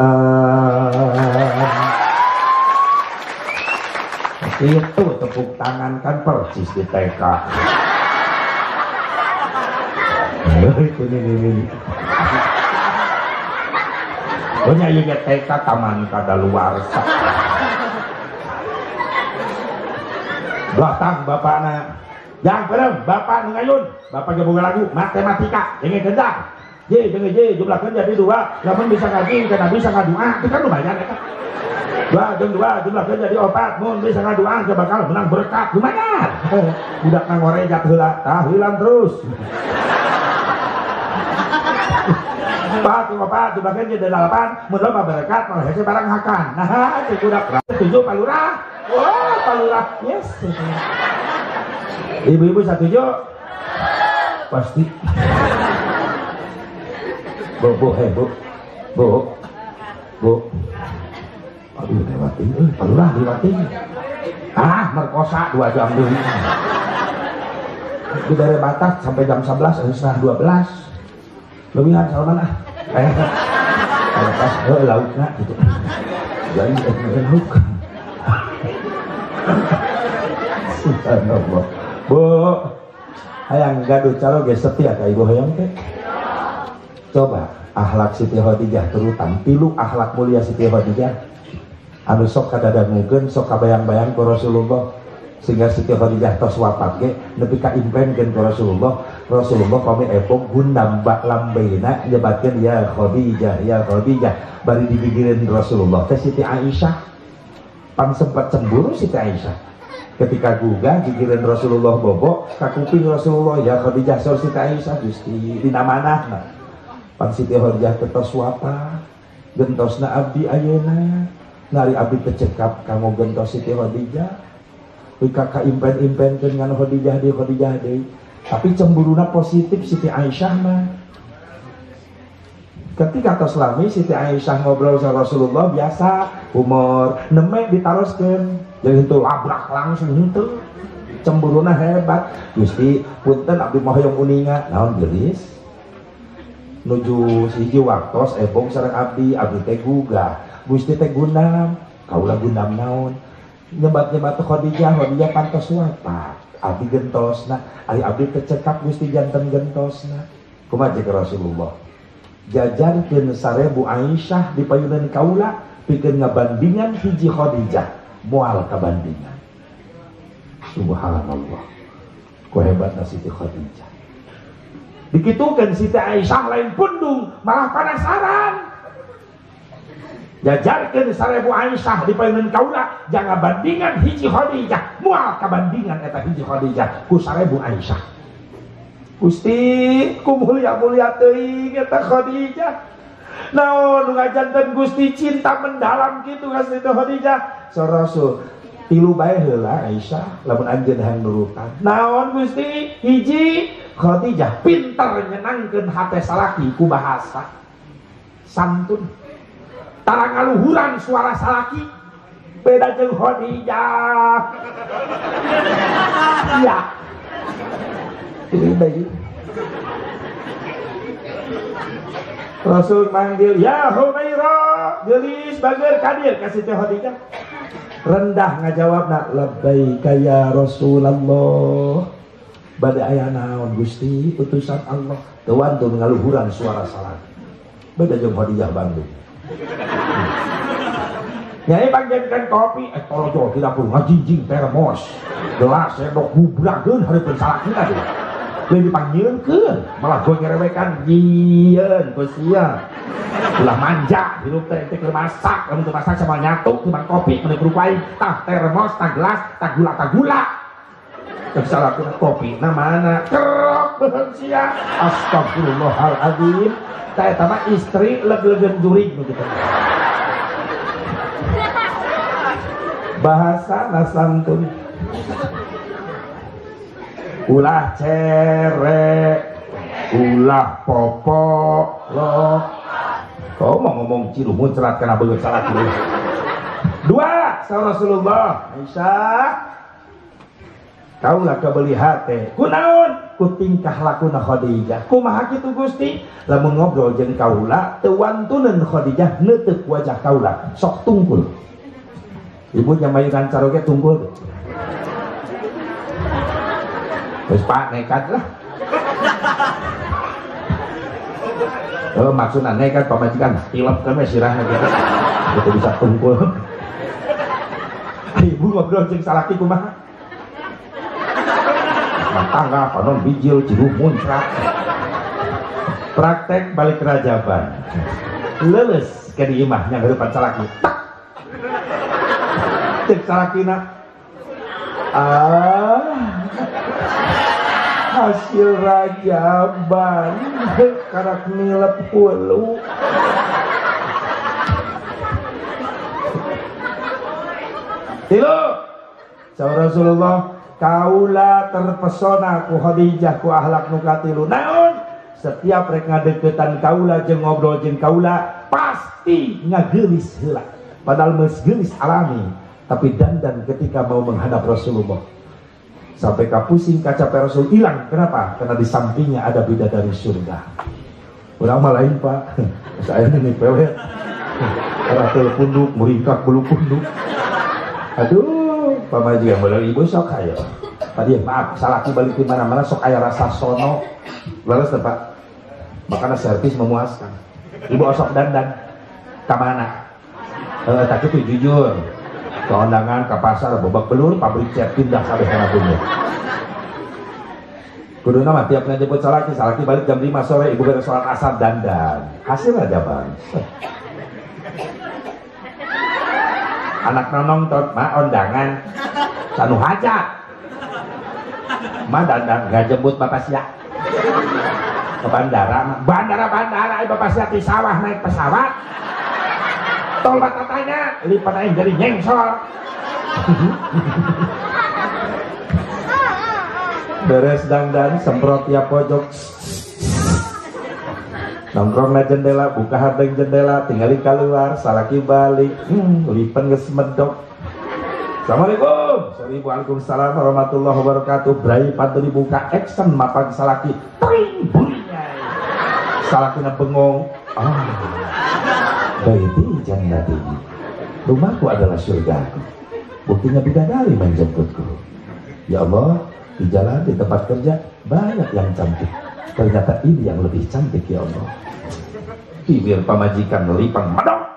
itu tepuk tangan kan persis di TK ini punya juga TK taman kadaluarsa belakang bapakna yang bener bapak ngayun bapak boga lagu matematika ini gendang jumlah kerja jadi 2 namun bisa ngaji karena bisa ngadua itu kan lumayan ya kan 2 jumlah kerja jadi 4 mun bisa ngadua ke bakal menang berkat lumayan budak nang ngorejat heula tahilan terus Pak jumlah kerja jadi 8 mun loba berkat malah hese barang hakan nah itu budak 7 palurah wah palurah yes ibu-ibu 7 pasti Bu, aduh lewatin, palurah lewatin, merkosa 2 jam dulu, itu dari batas sampai jam 11, setengah 12, lebihan Salman kalau pas lauknya gitu, jadi lauk, subhanallah, Bu, hayang gaduh calo ge setia ka ibu hayang teh. Coba akhlak Siti Khadijah terutan tilu akhlak mulia Siti Khadijah anu sok kadadangkeun sok kabayang-bayang ku Rasulullah sehingga Siti Khadijah tos wafat ge nepi ka impenkeun ku Rasulullah kami epok gundam bak lambena nyebatkeun ya Khadijah bari digigireun Rasulullah teh Siti Aisyah pan sempat cemburu Siti Aisyah ketika gugah gigireun Rasulullah bobo ka kuping Rasulullah ya Khadijah saur Siti Aisyah Gusti dina manahna pan Siti Khadijah tetos wapa gentosna abdi ayeuna ngari abdi kecekap kamu gentos Siti Khadijah wika ka impen-impenkeun ngan Khadijah deui tapi cemburuna positif Siti Aisyah mah ketika tos lami Siti Aisyah ngobrol sama Rasulullah biasa humor nemek ditaroskeun jadi itu labrak langsung henteu cemburuna hebat Gusti punten abdi mah hoyong uninga naon geulis nuju siji waktos ebong sareng abdi teh gugah Gusti teh gundam kaula gundam naon nyebat Khadijah pantos wafat abdi gentosna ari abdi kecekap Gusti janten gentosna kumaha jeung Rasulullah jajankeun 1000 Aisyah di payunan kaula pikeun ngabandingan hiji Khadijah moal kabandingan subhanallah ku hebatna Siti Khadijah dikitukan Siti Aisyah lain pundung malah penasaran jajarkan 1000 Aisyah di payunan kaula jangan bandingan hiji Khadijah mual kabandingan eta hiji Khadijah ku 1000 Aisyah Gusti ku mulia teuing eta Khadijah naon ngajanten Gusti cinta mendalam kitu ka Siti Khadijah so Rasul tilu bae heula Aisyah lamun anjeun hayang nurutan naon Gusti hiji Khadijah pintar nyenangkeun hate salaki ku bahasa santun tara ngaluhuran suara salaki beda jeung Khadijah iya ini bayi Rasul manggil, ya Humairah, gelis bager kadir kasih teh Khadijah. Rendah ngajawabna, labbaika ya Rasulullah. Bade aya naon Gusti, utusan Allah. Teu wantun ngaluhuran suara salat. Beda jeung Khadijah Bandung. Nyai bagiankan kopi, tolong tidak perlu ngajinjing termos, gelas sendok gubrakeun hareupeun salakina deh. Lebih dipanggilkeun, malah gue ngerewekan jieun ku sia. Ulah manja, hirup teh keur masak, lamun teu masak sama nyatu timbang kopi meuneuk rupai, tah termos, tah gelas, tah gula. Cek salakina kopi na mana? Kerok beuheung sia. Astagfirullahaladzim. Tah eta mah istri leg-legen jurig nu kitu. Bahasa nasantun ulah cere ulah popo lo kau mau ngomong cirumun cerat kena belut salah dulu. Dua sama Rasulullah Aisyah kau lah kebeli hati kunaon ku tingkah lakuna Khadijah kumaha kitu Gusti lamun ngobrol jeung kaula teu wantuneun Khadijah neuteuk wajah kaula sok tungkul. Ibu nyamayukan caroge tunggul. Terus Pak nekat lah. Oh maksudnya nekat pamajikan tilep kan sirahna gitu. Itu bisa tunggul. Ibu ngobrol jeung salaki kumaha? Tangga panon bijil ciruh muncrat. Praktek balik kerajaban. Leuleus ke di imah nya ngeurepan salaki. Cek salakina hasil rajaban karak nilep hulu tilu saur Rasulullah kaula terpesona ku Khadijah ku ahlak nu katilu naon setiap rek ngadeukeutan kaula jeung ngobrol jeung kaula pasti ngageulis heula padahal meus geulis alami. Tapi dandan ketika mau menghadap Rasulullah sampai kapusing kaca Rasul hilang. Kenapa? Karena di sampingnya ada bidadari surga. Orang mah lain Pak. Saya ini pewet. Ratul punduk, meringkak bulu punduk. Aduh, pamajikan boleh ibu sok ayo. Tadi maaf, salaki balik di mana-mana sok aya rasa sono. Lalu Pak, makanya servis memuaskan. Ibu osok dandan, kemana? Tak itu jujur. Keundangan ke pasar bobak belur pabrik cat pindah sampai sana punya kudu nama tiap ngejemput salaki balik jam 5 sore ibu beres sholat asar dandan hasil aja bang anak nonong tot ma undangan sanu hajat ma dandan gak jemput bapak siak ke bandara bapak siak di sawah naik pesawat tol batatanya lipat aing jadi nyengsol beres dandan semprot tiap pojok nongkrong na jendela buka hardeng jendela tinggalin keluar salaki balik lipan geus medok Assalamualaikum Waalaikumsalam warahmatullahi wabarakatuh brai pantun dibuka action mapag salaki tring burinya salakina bengong baiti jannati rumahku adalah surgaku buktinya bidadari menjemputku ya Allah di jalan di tempat kerja banyak yang cantik ternyata ini yang lebih cantik ya Allah bibir pamajikan melipang madok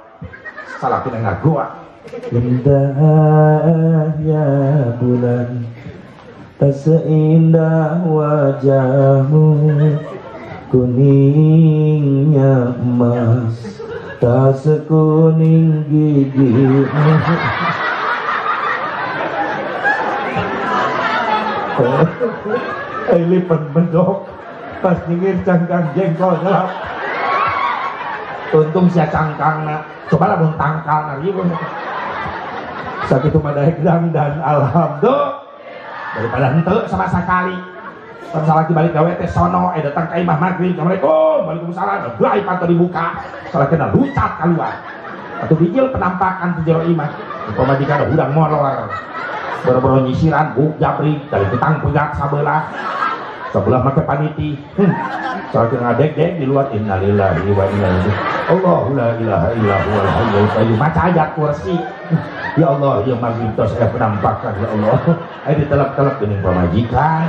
salakina ngagoa indah ya bulan tak seindah wajahmu kuningnya emas tak sekuning gigi lipat bedok pas nyengir cangkang jengkol gelap untung sia cangkangna coba lah tangkal ribu sakitu madaek dan alhamdulillah daripada henteu sama sekali pas lagi balik gawe teh sono datang ka imah maghrib assalamualaikum waalaikumsalam blai pantu dibuka salah kena lucat keluar atau bijil penampakan di jero imah pamajikan udang molor boro-boro nyisiran buk jabrik dari petang pegat sabelah sebelah pakai paniti. Saking ngadek-dek di luar innalillahi wa inna ilaihi. Allahu la ilaha illa huwal hayyul qayyum. Maca ayat kursi. Ya Allah, ya magritos penampakan ya Allah. Ayo ditelak-telak geuning pamajikan.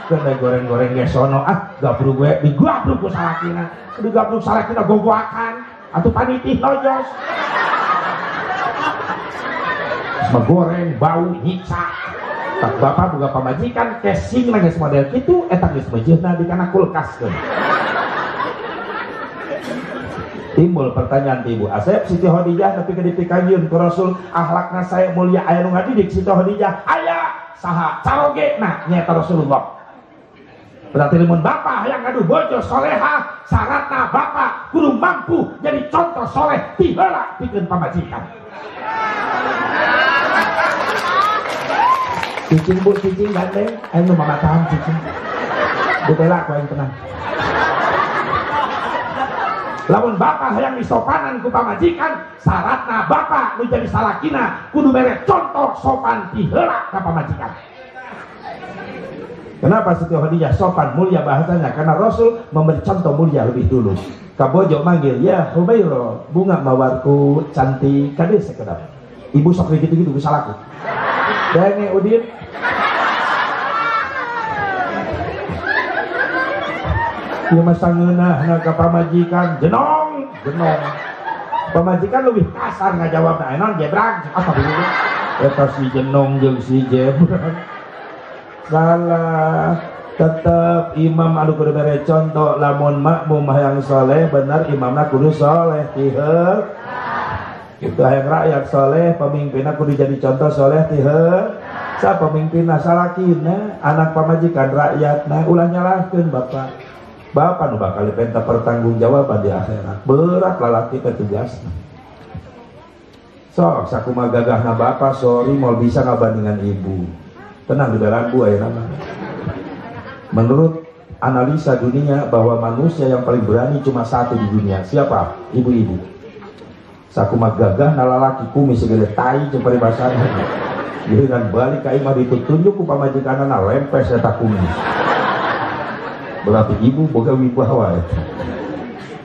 Kena goreng-goreng ge sono gabruk gue digabruk ku salakina. Digabruk salakina gogoakan atuh paniti nojos. Megoreng bau nyiksa. Tak bapak boga pamajikan casing geus model kitu eta geus meujeunna di kana kulkaskeun. Timbul pertanyaan ti Ibu Asep, Siti Khadijah tapi ke dipikayun ke Rasul akhlakna saya mulia aya nu ngadidik Siti Khadijah aya saha carogena nyaeta Rasulullah. Berarti lamun bapak yang ngadu bojo soleha syaratna bapak kudu mampu jadi contoh soleh ti heula pikeun pamajikan. Cicing Bu, cicing gandeng, ayo mamatahan cicing. Butela ku aing tenang. Lamun bapak hayang disopanan ku pamajikan, syaratna bapak nu jadi salakina kudu mere contoh sopan ti heula ka pamajikan. Kenapa Siti Khadijah sopan mulia bahasanya? Karena Rasul memberi contoh mulia lebih dulu. Kabojo manggil, ya Humairo, bunga mawarku cantik, kade sekedap. Ibu sok gitu-gitu bisa laku. Denge Udin. Ieu mah sangeunahna ka pamajikan, jenong. Pamajikan lebih kasar ngajawabna, enon jebrang, apa begitu? Eta si jenong jeung si jebrang. Salah. Tetep imam anu kudu mere contoh lamun makmum hayang soleh bener imamna kudu soleh tiheu. Itu hayang rakyat soleh pemimpinna kudu jadi contoh soleh tiheu. Sa pemimpinna salakina anak pamajikan rakyatna ulah nyalahkeun bapak. Bapak nu bakal dipenta pertanggungjawaban di akhirat. Berat lalaki teh tugasna. Sok sakumaha gagahna bapak sorry moal bisa ngabandingan ibu. Tenang di dalam bu ayeuna mah. Menurut analisa dunia bahwa manusia yang paling berani cuma satu di dunia. Siapa? Ibu-ibu. Sakumaha gagahna lalaki kumis segede tai jeung paribasana. Giliran balik ka imah ditutunjuk ku pamajikanana lempes eta kumis. Berarti ibu boga wibawa.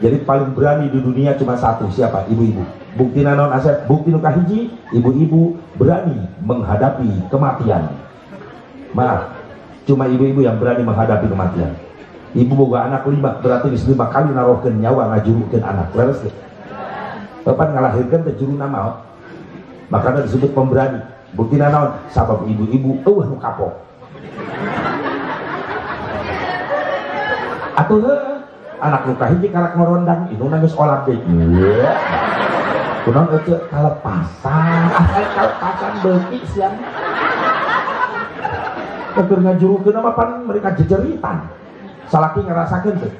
Jadi paling berani di dunia cuma satu, siapa? Ibu-ibu. Bukti naon Asep? Bukti nu kahiji, ibu-ibu berani menghadapi kematian. Maaf, cuma ibu-ibu yang berani menghadapi kematian. Ibu boga anak 5, berarti geus 5 kali narohkeun nyawa ngajurukeun anak. Leres teh. Bapak ngalahirkeun teh juruna maot. Makanya disebut pemberani. Bukti naon? Sabab ibu-ibu eueuh nu kapok. Atuh anak nu kahiji karak ngorondang indungna geus olah deui. Kunaon eueuh kalepasan, kalepasan beuki siang. Keur ngajurukeun mah pan mereka jejeritan. Salaki ngarasakeun teh.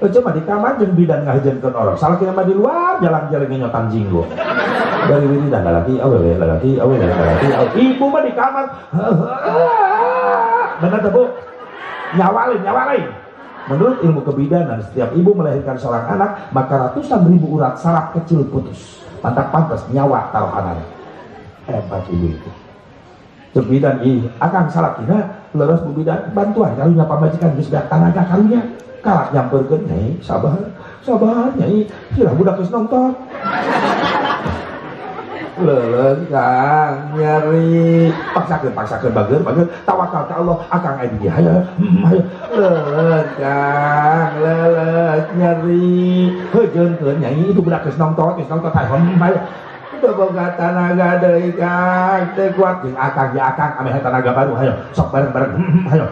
Eueuh mah di kamar jeung bidan ngahajeunkeun orang. Salaki mah di luar jalan-jalan nyotan jinggo. Dari wiridan lalaki awewe lalaki awewe lalaki. Ibu mah di kamar. Bener teh Bu? Nyawalin. Menurut ilmu kebidanan, setiap ibu melahirkan seorang anak, maka ratusan ribu urat saraf kecil putus. Pantas nyawa taruhanana. Hebat ibu itu. Cebidan akan salakina leres bubidan bantuan karunya pamajikan geus da tanaga karunya. Kalak nyampeurkeun nyai, sabar nyai, sirah budak geus nonton. Leuleung Kang nyeri paksakeun bageun tawakal ka Allah akang aya di dieu hayo leuleung Kang nyeri heujeunkeun nyai itu budak geus nongtot hayo teu boga tanaga deui Kang teu kuat jeung akang ya akang ame tanaga baru hayo sok bareng hayo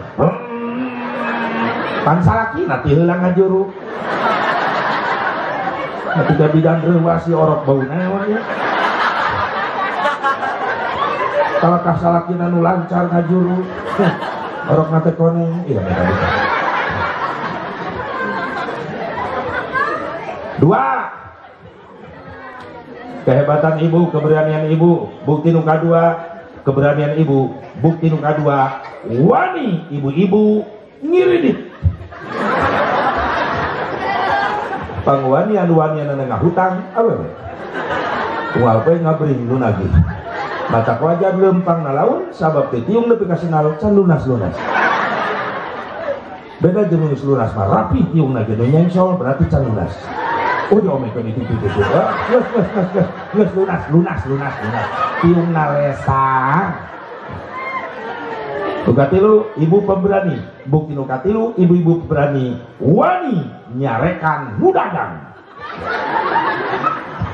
pan salakina ti heula ngajuru ketika bidan reuas si orok bau naon ya. Kalau kasalakina nu lancar ngajuru orok nate koneng iya mereka bisa. 2 kehebatan ibu, keberanian ibu, bukti nu kadua keberanian ibu, bukti nu kadua wani ibu-ibu ngiridit pangwanian nengah hutang awewe unggal pe ngabring nu nagih mata wajar lempang nalaun sabab titiung nepi ka sinaluk can lunas beda jeung geus lunas mah rapi tiungna ge nu nyengsol berarti can lunas. Oh diomekeun itu geus lunas tiungna lesang. Nu katilu ibu pemberani, bukti nu katilu ibu-ibu pemberani wani nyarekan nu dagang.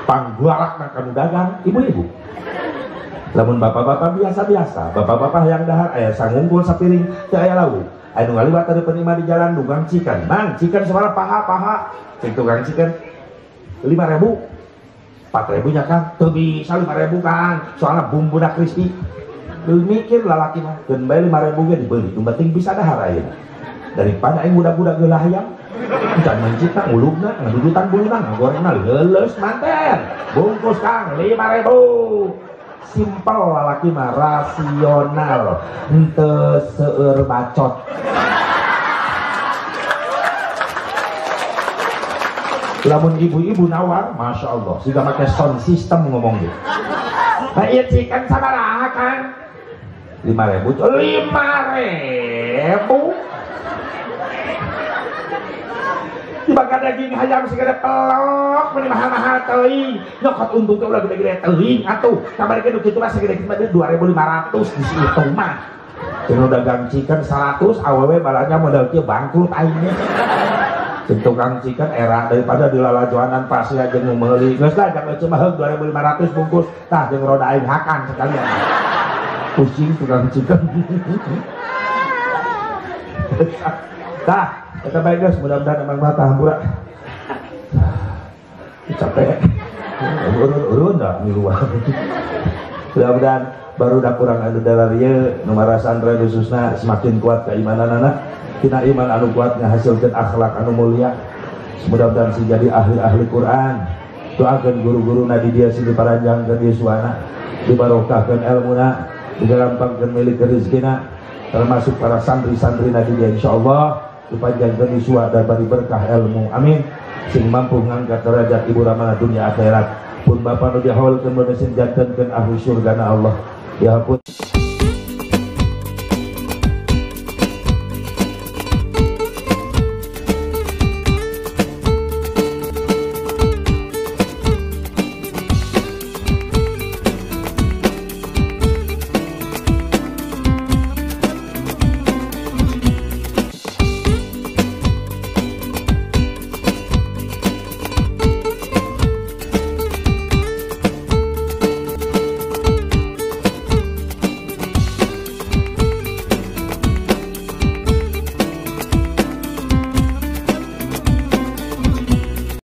Panggualak makan dagang ibu-ibu. Lamun bapak-bapak biasa-biasa, bapak-bapak yang dahar aya sangungkul sapiring teu aya lauk. Anu ngaliwat teu penima di jalan dugang cikan. Mang, cikan sabaraha paha? Cek tukang cikan 5.000. 4.000 nya Kang. Teu bisa 5.000 Kang. Soalna bumbuna crispy. Teu mikir lalaki mah, keun bae 5.000 ge dibeli. Nu penting bisa dahar ayeuna. Daripada aing budak-budak geula hayam. Can mencita ulugna ngadudutan buluna ngagorengna leuleus manten. Bungkus Kang 5.000. Simpel lalaki mah rasional henteu seueur bacot. Lamun ibu-ibu nawar, masya Allah, siga make sound system ngomong gitu. Nah iya cikan sabaraha Kang? 5.000. 5.000. Dibakar daging hayam segede pelok meni mahal-mahal teuing nyokot untung teh ulah gede-gede teuing atuh kabarikeun nu kitu mah segede kitu 2.500 di situ mah cenah dagang cikan 100 awewe balanya modal kieu bangkrut aingnya cek tukang cikan era daripada dilalajoanan pasti aja nu meuli geus lah jang cuma heug 2.500 bungkus tah jeung roda aing hakan sekalian pusing tukang cikan tah kita baik guys, mudah-mudahan emang mata hampura capek urun dah miluan mudah-mudahan baru dah kurang anu dalaria nomor sandra khususna semakin kuat keimanan anak tina iman anu kuat ngahasilkan akhlak anu mulia mudah-mudahan si jadi ahli-ahli Quran doakan guru-guru nadi dia si diparanjangkeun yuswana dibarokahkeun ilmuna digalampangkeun milik rezekina termasuk para santri-santri nadi dia insyaallah dipanjangkeun yuswa dan beri berkah ilmu amin sing mampu ngangkat derajat ibu ramana dunia akhirat pun bapa nu dihaulkeun mesin jantenkeun ahli surgana Allah ya pun